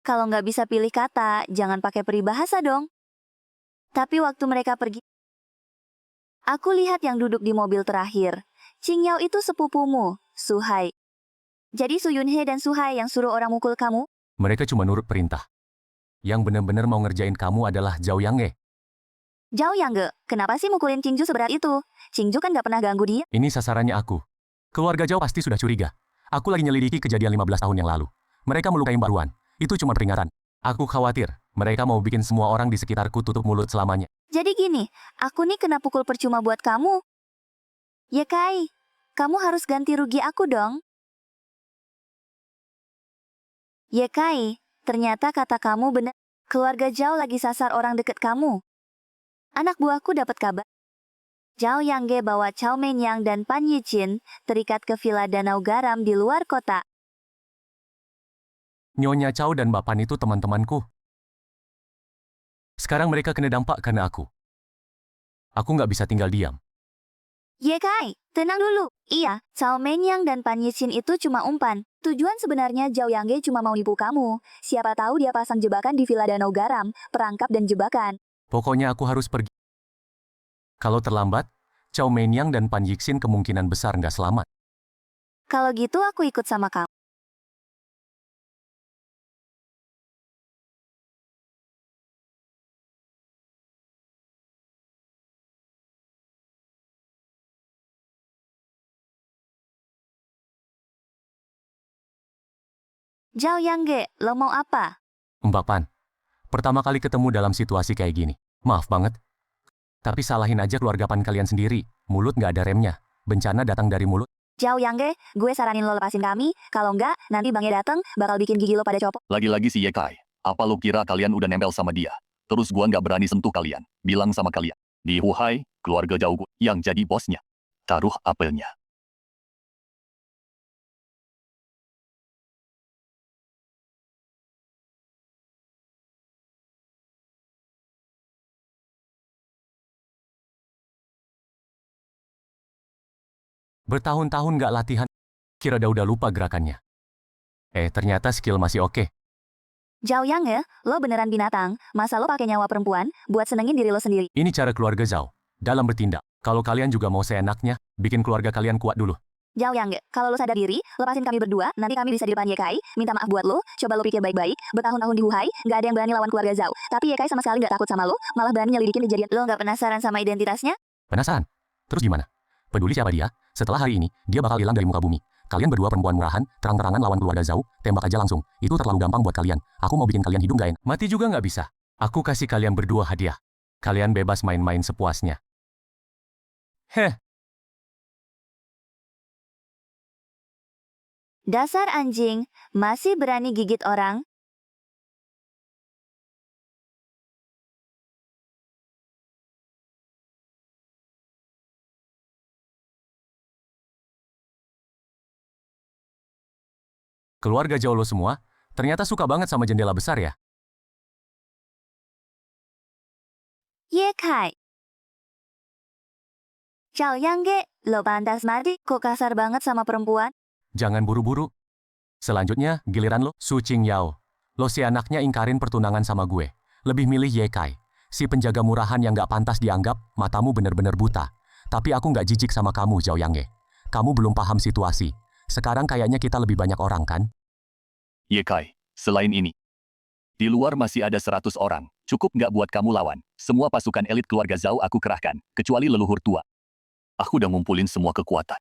Kalau nggak bisa pilih kata, jangan pakai peribahasa dong. Tapi waktu mereka pergi, aku lihat yang duduk di mobil terakhir. Qingyao itu sepupumu, Suhai. Jadi Su Yunhe dan Suhai yang suruh orang mukul kamu? Mereka cuma nurut perintah. Yang benar-benar mau ngerjain kamu adalah Zhao Yangge. Zhao Yangge, kenapa sih mukulin Qingju seberat itu? Qingju kan nggak pernah ganggu dia. Ini sasarannya aku. Keluarga Zhao pasti sudah curiga. Aku lagi nyelidiki kejadian 15 tahun yang lalu. Mereka melukai Mbak Ruan. Itu cuma peringatan. Aku khawatir, mereka mau bikin semua orang di sekitarku tutup mulut selamanya. Jadi gini, aku nih kena pukul percuma buat kamu. Ye Kai, kamu harus ganti rugi aku dong. Ye Kai, ternyata kata kamu benar. Keluarga Zhao lagi sasar orang deket kamu. Anak buahku dapat kabar. Zhao Yangge bawa Chao Menyang dan Pan Yichin terikat ke villa Danau Garam di luar kota. Nyonya Chow dan Mbak Pan itu teman-temanku. Sekarang mereka kena dampak karena aku. Aku nggak bisa tinggal diam. Ye Kai, tenang dulu. Iya, Chao Menyang dan Pan Yichin itu cuma umpan. Tujuan sebenarnya Zhao Yangge cuma mau nipu kamu. Siapa tahu dia pasang jebakan di villa Danau Garam, perangkap dan jebakan. Pokoknya aku harus pergi. Kalau terlambat, Chow Menyang dan Pan Yixin kemungkinan besar nggak selamat. Kalau gitu aku ikut sama kamu. Zhao Yangge, lo mau apa? Mbak Pan, pertama kali ketemu dalam situasi kayak gini. Maaf banget. Tapi salahin aja keluarga Pan kalian sendiri. Mulut nggak ada remnya. Bencana datang dari mulut. Zhao Yangge, gue saranin lo lepasin kami. Kalau enggak, nanti bangnya dateng, bakal bikin gigi lo pada copot. Lagi-lagi si Ye Kai. Apa lo kira kalian udah nempel sama dia? Terus gua nggak berani sentuh kalian. Bilang sama kalian. Di Huhai, keluarga jauh gua yang jadi bosnya. Taruh apelnya. Bertahun-tahun nggak latihan. Kira udah lupa gerakannya. Ternyata skill masih oke. Zhao Yangge, lo beneran binatang. Masa lo pakai nyawa perempuan buat senengin diri lo sendiri? Ini cara keluarga Zhao. Dalam bertindak. Kalau kalian juga mau seenaknya, bikin keluarga kalian kuat dulu. Zhao Yangge, kalau lo sadar diri, lepasin kami berdua, nanti kami bisa di depan Ye Kai. Minta maaf buat lo, coba lo pikir baik-baik. Bertahun-tahun di Huhai, nggak ada yang berani lawan keluarga Zhao. Tapi Ye Kai sama sekali nggak takut sama lo, malah berani nyelidikin kejadian. Lo nggak penasaran sama identitasnya? Penasaran? Terus gimana? Peduli siapa dia? Setelah hari ini, dia bakal hilang dari muka bumi. Kalian berdua perempuan murahan, terang-terangan lawan keluarga Zhao, tembak aja langsung. Itu terlalu gampang buat kalian. Aku mau bikin kalian hidup gak enak. Mati juga nggak bisa. Aku kasih kalian berdua hadiah. Kalian bebas main-main sepuasnya. Heh, Dasar anjing, masih berani gigit orang? Keluarga Zhao lo semua, ternyata suka banget sama jendela besar ya. Ye Kai. Zhao Yang, lo pantas mati, kok kasar banget sama perempuan? Jangan buru-buru. Selanjutnya, giliran lo, Su Qingyao. Lo si anaknya ingkarin pertunangan sama gue. Lebih milih Ye Kai. Si penjaga murahan yang gak pantas dianggap, matamu bener-bener buta. Tapi aku gak jijik sama kamu, Zhao Yang. Kamu belum paham situasi. Sekarang kayaknya kita lebih banyak orang kan? Ye Kai, selain ini, di luar masih ada 100 orang. Cukup nggak buat kamu lawan. Semua pasukan elit keluarga Zhao aku kerahkan, kecuali leluhur tua. Aku udah ngumpulin semua kekuatan.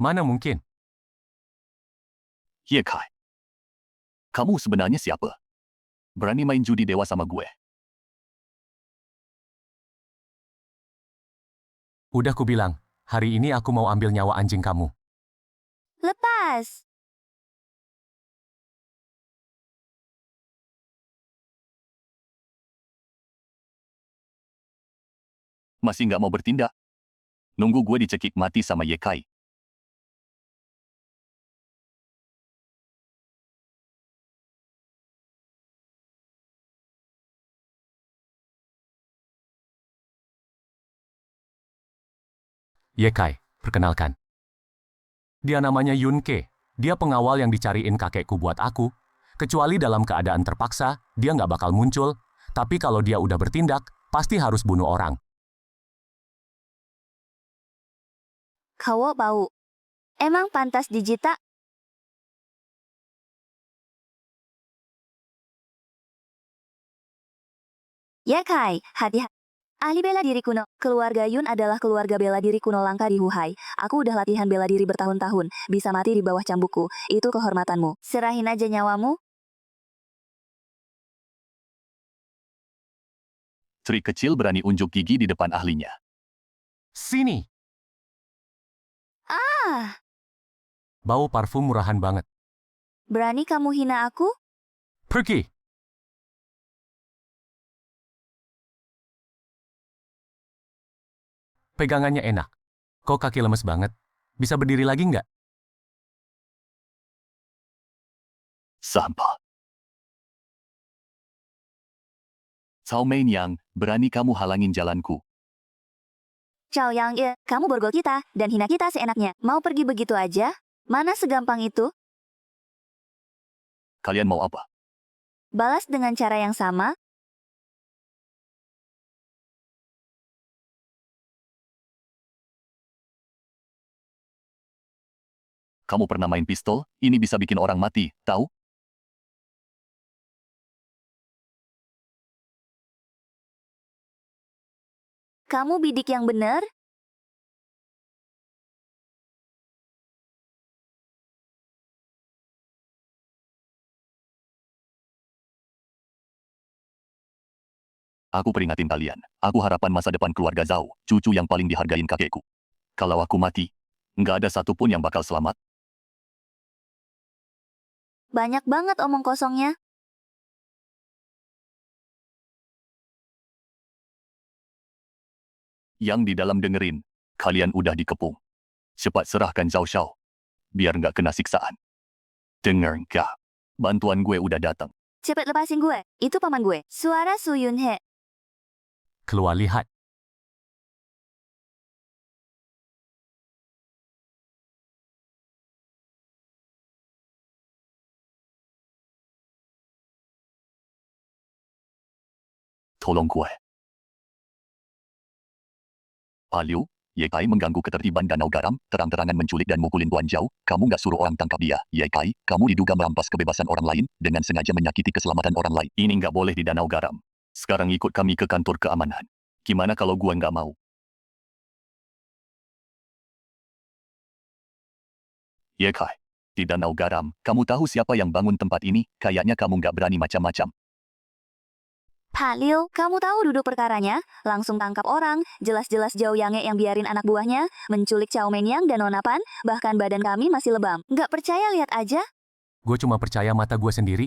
Mana mungkin? Ye Kai, kamu sebenarnya siapa? Berani main judi dewa sama gue? Udah kubilang, hari ini aku mau ambil nyawa anjing kamu. Lepas. Masih nggak mau bertindak? Nunggu gue dicekik mati sama Ye Kai. Ye Kai, perkenalkan. Dia namanya Yun Ke. Dia pengawal yang dicariin kakekku buat aku. Kecuali dalam keadaan terpaksa, dia nggak bakal muncul. Tapi kalau dia udah bertindak, pasti harus bunuh orang. Kau bau. Emang pantas dijita? Ye Kai, hati-hati. Ahli bela diri kuno, keluarga Yun adalah keluarga bela diri kuno langka di Huhai. Aku udah latihan bela diri bertahun-tahun, bisa mati di bawah cambukku. Itu kehormatanmu. Serahin aja nyawamu. Tri kecil berani unjuk gigi di depan ahlinya. Sini! Ah, Bau parfum murahan banget. berani kamu hina aku? Pergi! Pegangannya enak. Kok kaki lemes banget? Bisa berdiri lagi nggak? Sampah. Cao Meinyang, berani kamu halangin jalanku. Zhao Yang, kamu borgol kita dan hina kita seenaknya. Mau pergi begitu aja? Mana segampang itu? Kalian mau apa? Balas dengan cara yang sama? Kamu pernah main pistol? Ini bisa bikin orang mati, tahu? Kamu bidik yang benar? Aku peringatin kalian. Aku harapan masa depan keluarga Zhao, cucu yang paling dihargain kakekku. Kalau aku mati, nggak ada satupun yang bakal selamat. Banyak banget omong kosongnya. Yang di dalam dengerin, kalian udah dikepung. Cepat serahkan Zhao Xiao, biar nggak kena siksaan. Dengar nggak? Bantuan gue udah datang. Cepet lepasin gue. Itu paman gue. Suara Su Yunhe. Keluar lihat. Tolong gue. Liu, Ye Kai mengganggu ketertiban Danau Garam, terang-terangan menculik dan mukulin Tuan Zhao. Kamu nggak suruh orang tangkap dia. Ye Kai, kamu diduga merampas kebebasan orang lain, dengan sengaja menyakiti keselamatan orang lain. Ini nggak boleh di Danau Garam. Sekarang ikut kami ke kantor keamanan. Gimana kalau gue nggak mau? Ye Kai, di Danau Garam, kamu tahu siapa yang bangun tempat ini? Kayaknya kamu nggak berani macam-macam. Pak Liu, kamu tahu duduk perkaranya? Langsung tangkap orang, jelas-jelas Zhao Yange yang biarin anak buahnya, menculik Cao Menyang dan Nona Pan, bahkan badan kami masih lebam. Nggak percaya lihat aja. Gue cuma percaya mata gue sendiri.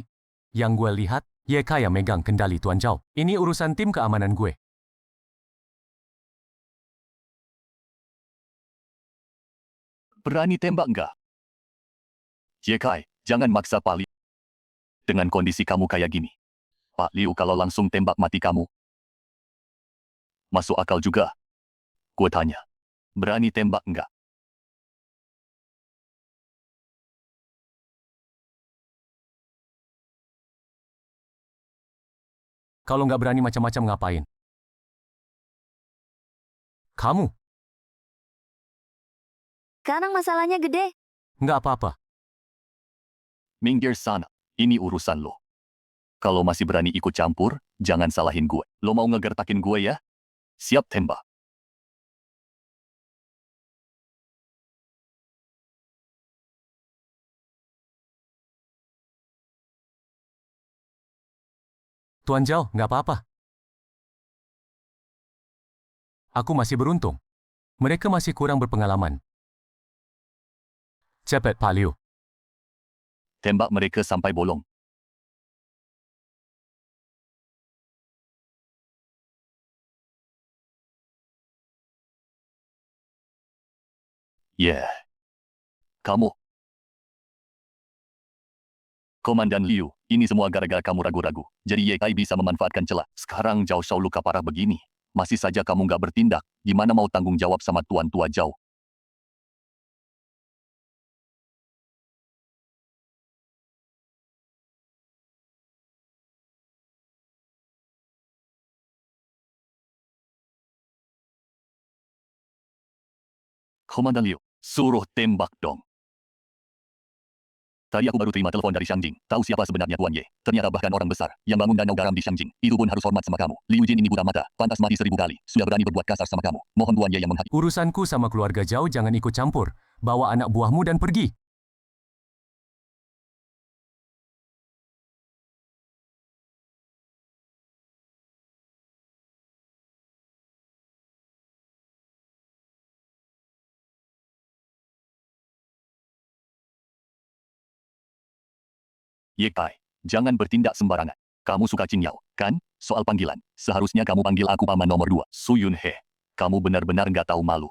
Yang gue lihat, Ye Kai yang megang kendali Tuan Zhao. Ini urusan tim keamanan gue. Berani tembak nggak? Ye Kai, jangan maksa Pak Liu. Dengan kondisi kamu kayak gini. Pak Liu kalau langsung tembak mati kamu. Masuk akal juga. Gue tanya. Berani tembak nggak? Kalau nggak berani macam-macam ngapain? Kamu? Sekarang masalahnya gede. Nggak apa-apa. Minggir sana. Ini urusan lo. Kalau masih berani ikut campur, jangan salahin gue. Lo mau ngegertakin gue ya? Siap tembak. Tuan Zhao, nggak apa-apa. Aku masih beruntung. Mereka masih kurang berpengalaman. Cepat, Pak Liu. Tembak mereka sampai bolong. Yeah. Kamu. Komandan Liu, ini semua gara-gara kamu ragu-ragu. Jadi Ye Kai bisa memanfaatkan celah. Sekarang Zhao Shao luka parah begini. Masih saja kamu nggak bertindak. Gimana mau tanggung jawab sama Tuan Tua Zhao? Komandan Liu, suruh tembak dong. Tadi aku baru terima telepon dari Xiangjing. Tahu siapa sebenarnya Tuan Ye. Ternyata bahkan orang besar yang bangun danau garam di Xiangjing. Itu pun harus hormat sama kamu. Liu Jin ini buta mata. Pantas mati 1000 kali. Sudah berani berbuat kasar sama kamu. Mohon Tuan Ye yang menghadiri. Urusanku sama keluarga Zhao jangan ikut campur. Bawa anak buahmu dan pergi. Ye Kai, jangan bertindak sembarangan. Kamu suka Qing Yao, kan? Soal panggilan, seharusnya kamu panggil aku paman nomor 2. Su Yun He. Kamu benar-benar nggak tahu malu.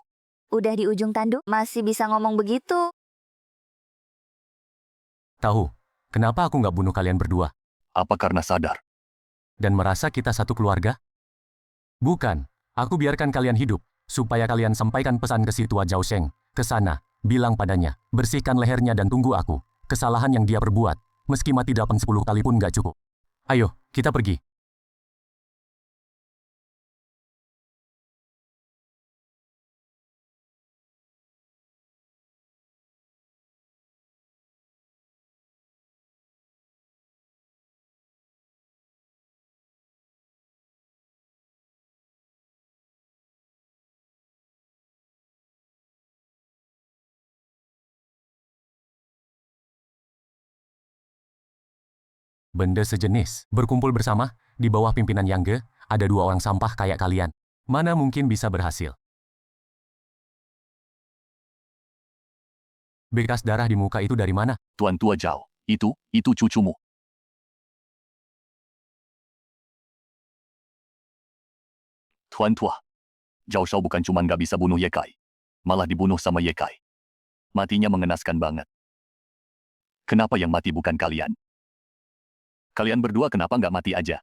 Udah di ujung tanduk, masih bisa ngomong begitu. Tahu, kenapa aku nggak bunuh kalian berdua? Apa karena sadar? Dan merasa kita satu keluarga? Bukan, aku biarkan kalian hidup, supaya kalian sampaikan pesan ke si tua Zhao Sheng. Ke sana, bilang padanya, bersihkan lehernya dan tunggu aku. Kesalahan yang dia perbuat, meski mati 8-10 kali pun nggak cukup. Ayo, kita pergi. Benda sejenis, berkumpul bersama, di bawah pimpinan Yang Ge, ada 2 orang sampah kayak kalian. Mana mungkin bisa berhasil? Bekas darah di muka itu dari mana? Tuan Tua Zhao, itu cucumu. Tuan Tua. Zhao Shao bukan cuma nggak bisa bunuh Ye Kai. Malah dibunuh sama Ye Kai. Matinya mengenaskan banget. Kenapa yang mati bukan kalian? Kalian berdua kenapa nggak mati aja?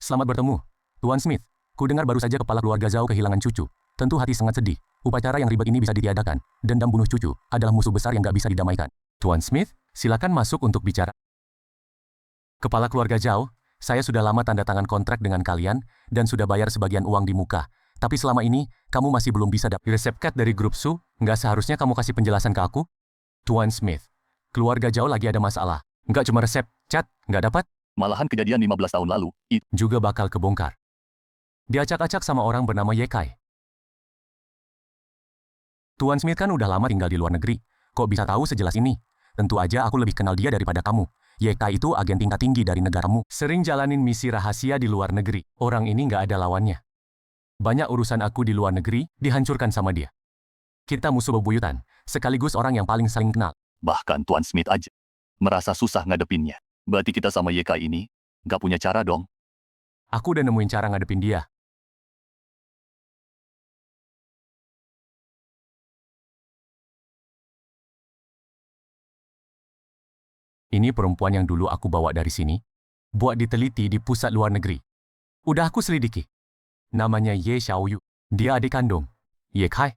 Selamat bertemu, Tuan Smith. Ku dengar baru saja kepala keluarga Zhao kehilangan cucu. Tentu hati sangat sedih. Upacara yang ribet ini bisa ditiadakan. Dendam bunuh cucu adalah musuh besar yang gak bisa didamaikan. Tuan Smith, silakan masuk untuk bicara. Kepala keluarga Zhao, saya sudah lama tanda tangan kontrak dengan kalian dan sudah bayar sebagian uang di muka. Tapi selama ini, kamu masih belum bisa dapat resep cut dari grup Su. Nggak seharusnya kamu kasih penjelasan ke aku? Tuan Smith, keluarga Zhao lagi ada masalah. Nggak cuma resep, cat, nggak dapat, Malahan kejadian 15 tahun lalu, itu juga bakal kebongkar. Diacak-acak sama orang bernama Ye Kai. Tuan Smith kan udah lama tinggal di luar negeri. Kok bisa tahu sejelas ini? Tentu aja aku lebih kenal dia daripada kamu. Ye Kai itu agen tingkat tinggi dari negaramu. Sering jalanin misi rahasia di luar negeri. Orang ini nggak ada lawannya. Banyak urusan aku di luar negeri dihancurkan sama dia. Kita musuh bebuyutan, sekaligus orang yang paling saling kenal. bahkan Tuan Smith aja merasa susah ngadepinnya. Berarti kita sama YK ini nggak punya cara dong. Aku udah nemuin cara ngadepin dia. Ini perempuan yang dulu aku bawa dari sini, buat diteliti di pusat luar negeri. Udah aku selidiki. Namanya Ye Xiaoyu. Dia adik kandung Ye Kai.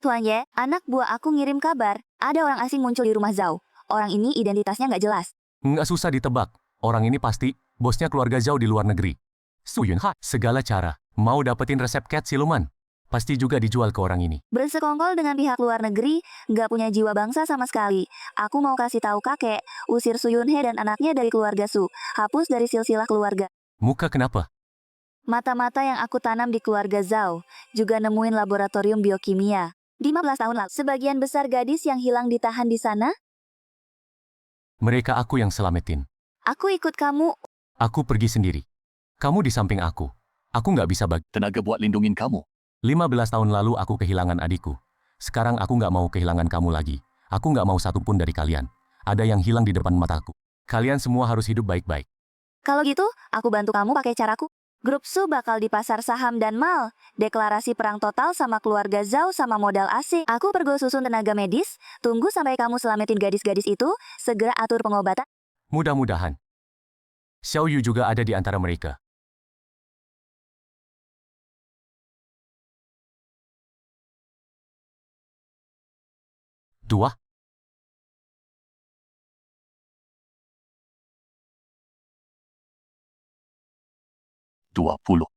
Tuan Ye, anak buah aku ngirim kabar. Ada orang asing muncul di rumah Zhao. Orang ini identitasnya nggak jelas. Nggak susah ditebak. Orang ini pasti bosnya keluarga Zhao di luar negeri. Su Yunhai. Segala cara mau dapetin resep cat siluman. Pasti juga dijual ke orang ini. Bersekongkol dengan pihak luar negeri, nggak punya jiwa bangsa sama sekali. Aku mau kasih tahu kakek, usir Su Yunhe dan anaknya dari keluarga Su. Hapus dari silsilah keluarga. Muka kenapa? Mata-mata yang aku tanam di keluarga Zhao juga nemuin laboratorium biokimia. 15 tahun lalu, sebagian besar gadis yang hilang ditahan di sana. Mereka aku yang selamatin. Aku ikut kamu. Aku pergi sendiri. Kamu di samping aku. Aku nggak bisa bagi. Tenaga buat lindungin kamu. 15 tahun lalu aku kehilangan adikku. Sekarang aku nggak mau kehilangan kamu lagi. Aku nggak mau satupun dari kalian. Ada yang hilang di depan mataku. Kalian semua harus hidup baik-baik. Kalau gitu, aku bantu kamu pakai caraku. Grup Su bakal di pasar saham dan mal. Deklarasi perang total sama keluarga Zhao sama modal asing. Aku pergo susun tenaga medis. Tunggu sampai kamu selamatin gadis-gadis itu. Segera atur pengobatan. Mudah-mudahan. Xiao Yu juga ada di antara mereka. Dua. Dua puluh.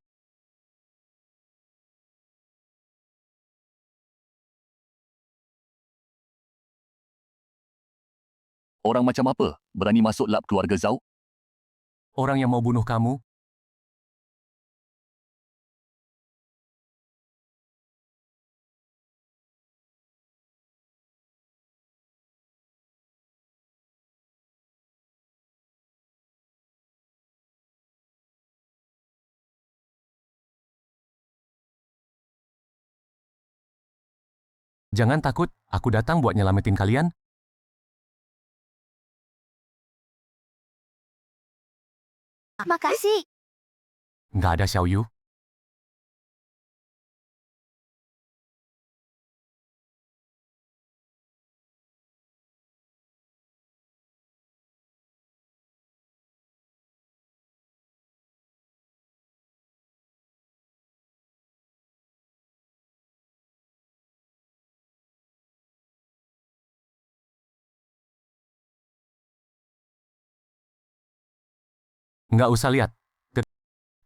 Orang macam apa berani masuk lab keluarga Zhao? Orang yang mau bunuh kamu. Jangan takut, aku datang buat nyelamatin kalian. Makasih. Nggak ada Xiao Yu. Nggak usah lihat.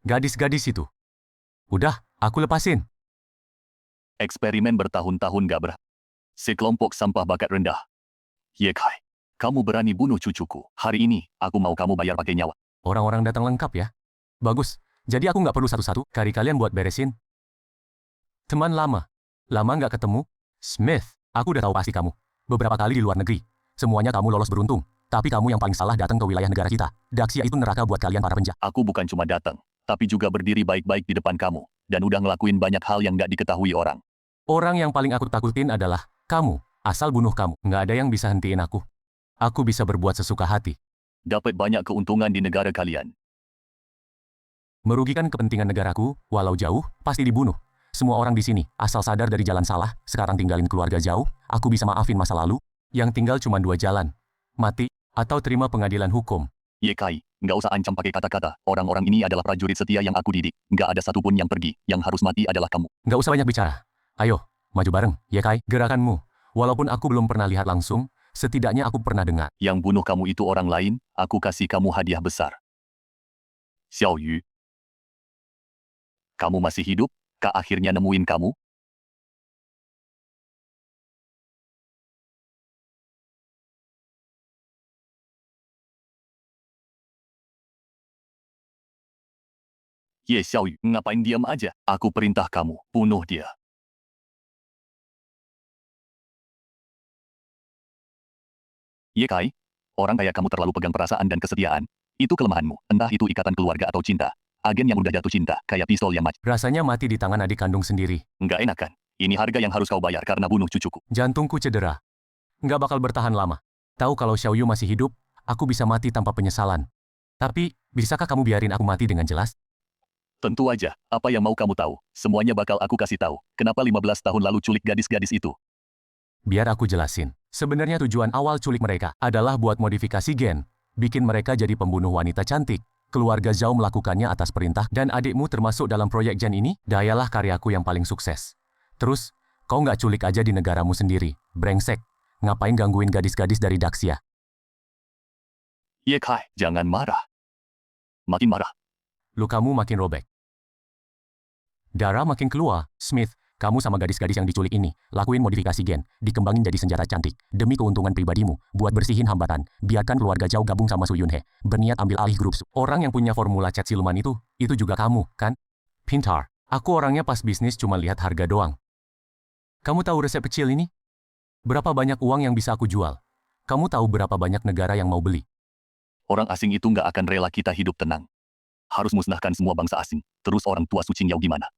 Gadis-gadis itu. Udah, aku lepasin. Eksperimen bertahun-tahun gak berhasil. Sekelompok sampah bakat rendah. Yekai, kamu berani bunuh cucuku. Hari ini, aku mau kamu bayar pakai nyawa. Orang-orang datang lengkap ya. Bagus. Jadi aku nggak perlu satu-satu. Cari kalian buat beresin. Teman lama. Lama nggak ketemu. Smith, aku udah tahu pasti kamu. Beberapa kali di luar negeri. Semuanya kamu lolos beruntung. Tapi kamu yang paling salah datang ke wilayah negara kita. Daxia itu neraka buat kalian para penjahat. Aku bukan cuma datang, tapi juga berdiri baik-baik di depan kamu. Dan udah ngelakuin banyak hal yang gak diketahui orang. Orang yang paling aku takutin adalah kamu. Asal bunuh kamu. Nggak ada yang bisa hentiin aku. Aku bisa berbuat sesuka hati. Dapat banyak keuntungan di negara kalian. Merugikan kepentingan negaraku, walau jauh, pasti dibunuh. Semua orang di sini, asal sadar dari jalan salah, sekarang tinggalin keluarga jauh, aku bisa maafin masa lalu, yang tinggal cuma 2 jalan. Mati, atau terima pengadilan hukum. Yekai, nggak usah ancam pakai kata-kata. Orang-orang ini adalah prajurit setia yang aku didik. Nggak ada satupun yang pergi. Yang harus mati adalah kamu. Nggak usah banyak bicara. Ayo, maju bareng, ya Kai. Gerakanmu, walaupun aku belum pernah lihat langsung, setidaknya aku pernah dengar. Yang bunuh kamu itu orang lain, aku kasih kamu hadiah besar. Xiao Yu. Kamu masih hidup? Kak akhirnya nemuin kamu? Ye Xiao Yu, ngapain diam aja? Aku perintah kamu, bunuh dia. Ye Kai, orang kayak kamu terlalu pegang perasaan dan kesetiaan. Itu kelemahanmu, entah itu ikatan keluarga atau cinta. Agen yang udah jatuh cinta, kayak pistol yang mati. Rasanya mati di tangan adik kandung sendiri. Nggak enak kan? Ini harga yang harus kau bayar karena bunuh cucuku. Jantungku cedera. Nggak bakal bertahan lama. Tahu kalau Xiao Yu masih hidup, aku bisa mati tanpa penyesalan. Tapi, bisakah kamu biarin aku mati dengan jelas? Tentu aja, apa yang mau kamu tahu? Semuanya bakal aku kasih tahu. Kenapa 15 tahun lalu culik gadis-gadis itu? Biar aku jelasin. Sebenarnya tujuan awal culik mereka adalah buat modifikasi gen, bikin mereka jadi pembunuh wanita cantik. Keluarga Zhao melakukannya atas perintah dan adikmu termasuk dalam proyek gen ini, dayalah karyaku yang paling sukses. Terus, kau nggak culik aja di negaramu sendiri, brengsek. Ngapain gangguin gadis-gadis dari Daxia? Ye Kai, jangan marah. Makin marah. Lukamu makin robek. Darah makin keluar. Smith, kamu sama gadis-gadis yang diculik ini, lakuin modifikasi gen, dikembangin jadi senjata cantik. Demi keuntungan pribadimu, buat bersihin hambatan, biarkan keluarga Zhao gabung sama Su Yunhe, berniat ambil alih grup Su. Orang yang punya formula cat siluman itu juga kamu, kan? Pintar. Aku orangnya pas bisnis cuma lihat harga doang. Kamu tahu resep kecil ini? Berapa banyak uang yang bisa aku jual? Kamu tahu berapa banyak negara yang mau beli? Orang asing itu nggak akan rela kita hidup tenang. Harus musnahkan semua bangsa asing. Terus orang tua Su Qingyao gimana?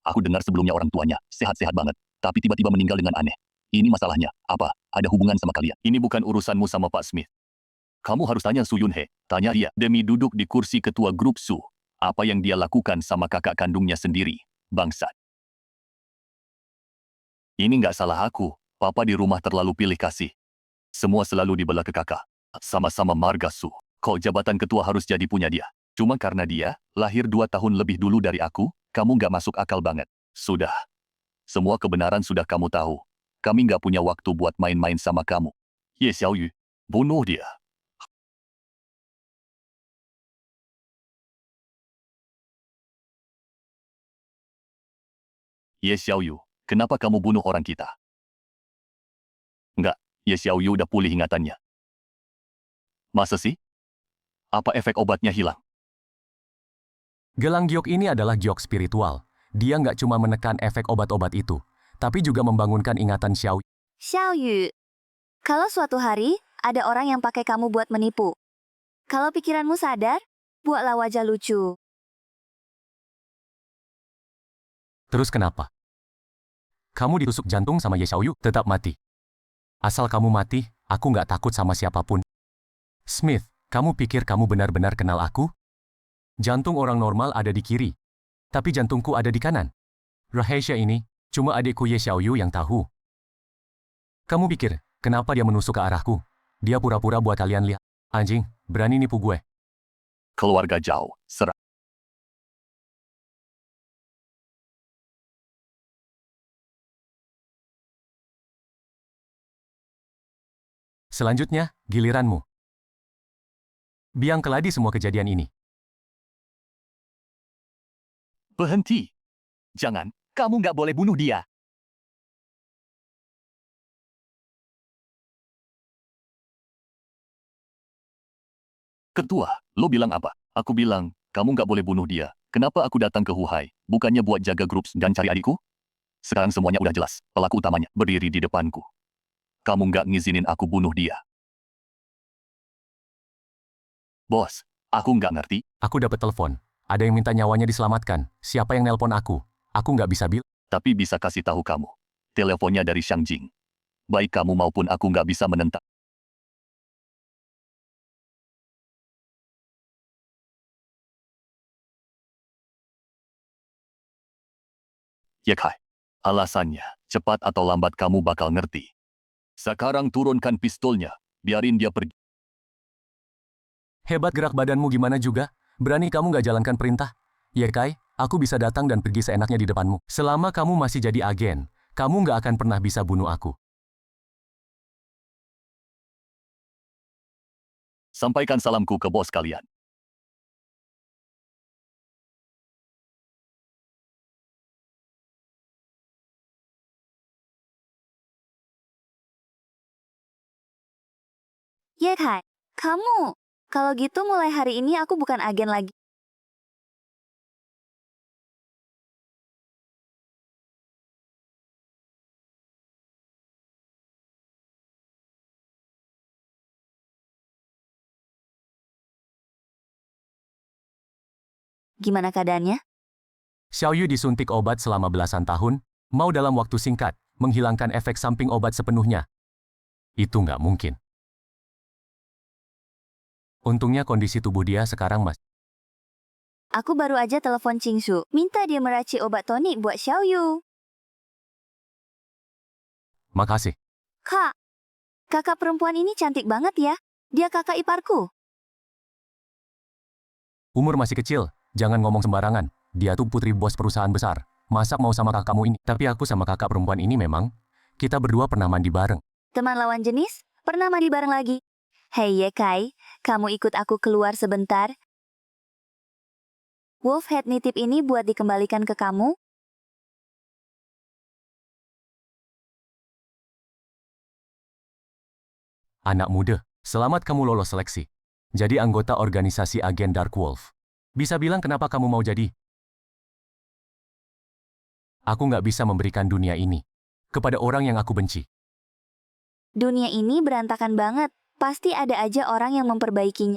Aku dengar sebelumnya orang tuanya sehat-sehat banget, tapi tiba-tiba meninggal dengan aneh. Ini masalahnya, apa? Ada hubungan sama kalian? Ini bukan urusanmu sama Pak Smith. Kamu harus tanya Su Yunhe. Tanya dia, demi duduk di kursi ketua grup Su. Apa yang dia lakukan sama kakak kandungnya sendiri? Bangsat. Ini nggak salah aku. Papa di rumah terlalu pilih kasih. Semua selalu dibelah ke kakak. Sama-sama marga Su. Kok jabatan ketua harus jadi punya dia? Cuma karena dia lahir 2 tahun lebih dulu dari aku, kamu nggak masuk akal banget. Sudah. Semua kebenaran sudah kamu tahu. Kami nggak punya waktu buat main-main sama kamu. Ye Xiao Yu, bunuh dia. Ye Xiao Yu, kenapa kamu bunuh orang kita? Enggak, Ye Xiao Yu udah pulih ingatannya. Masa sih? Apa efek obatnya hilang? Gelang giok ini adalah giok spiritual. Dia nggak cuma menekan efek obat-obat itu, tapi juga membangunkan ingatan Xiao. Xiao Yu, kalau suatu hari ada orang yang pakai kamu buat menipu, kalau pikiranmu sadar, buatlah wajah lucu. Terus kenapa? Kamu ditusuk jantung sama Ye Xiaoyu, tetap mati. Asal kamu mati, aku nggak takut sama siapapun. Smith, kamu pikir kamu benar-benar kenal aku? Jantung orang normal ada di kiri, tapi jantungku ada di kanan. Rahasia ini, cuma adikku Ye Xiaoyu yang tahu. Kamu pikir, kenapa dia menusuk ke arahku? Dia pura-pura buat kalian lihat. Anjing, berani nipu gue. Keluarga Zhao, serah. Selanjutnya, giliranmu. Biang keladi semua kejadian ini. Berhenti. Jangan, kamu nggak boleh bunuh dia. Ketua, lo bilang apa? Aku bilang, kamu nggak boleh bunuh dia. Kenapa aku datang ke Huhai? Bukannya buat jaga grup dan cari adikku? Sekarang semuanya udah jelas. Pelaku utamanya berdiri di depanku. Kamu nggak ngizinin aku bunuh dia. Bos, aku nggak ngerti. Aku dapat telepon. Ada yang minta nyawanya diselamatkan. Siapa yang nelpon aku? Aku nggak bisa Tapi bisa kasih tahu kamu. Teleponnya dari Shang Jing. Baik kamu maupun aku nggak bisa menentang. Ya Kai. Alasannya, cepat atau lambat kamu bakal ngerti. Sekarang turunkan pistolnya. Biarin dia pergi. Hebat gerak badanmu gimana juga? Berani kamu nggak jalankan perintah? Ya Kai, aku bisa datang dan pergi seenaknya di depanmu. Selama kamu masih jadi agen, kamu nggak akan pernah bisa bunuh aku. Sampaikan salamku ke bos kalian. Ye Kai, kamu. Kalau gitu mulai hari ini aku bukan agen lagi. Gimana keadaannya? Xiaoyu disuntik obat selama belasan tahun, mau dalam waktu singkat, menghilangkan efek samping obat sepenuhnya. Itu nggak mungkin. Untungnya kondisi tubuh dia sekarang masih. Aku baru aja telepon Chingshu, minta dia meracik obat tonik buat Xiaoyu. Makasih. Kak, kakak perempuan ini cantik banget ya. Dia kakak iparku. Umur masih kecil, jangan ngomong sembarangan. Dia tuh putri bos perusahaan besar. Masa mau sama kakakmu ini? Tapi aku sama kakak perempuan ini memang, kita berdua pernah mandi bareng. Teman lawan jenis, pernah mandi bareng lagi. Hei Ye Kai, kamu ikut aku keluar sebentar. Wolfhead nitip ini buat dikembalikan ke kamu. Anak muda, selamat kamu lolos seleksi. Jadi anggota organisasi agen Dark Wolf. Bisa bilang kenapa kamu mau jadi? Aku nggak bisa memberikan dunia ini kepada orang yang aku benci. Dunia ini berantakan banget. Pasti ada aja orang yang memperbaikinya.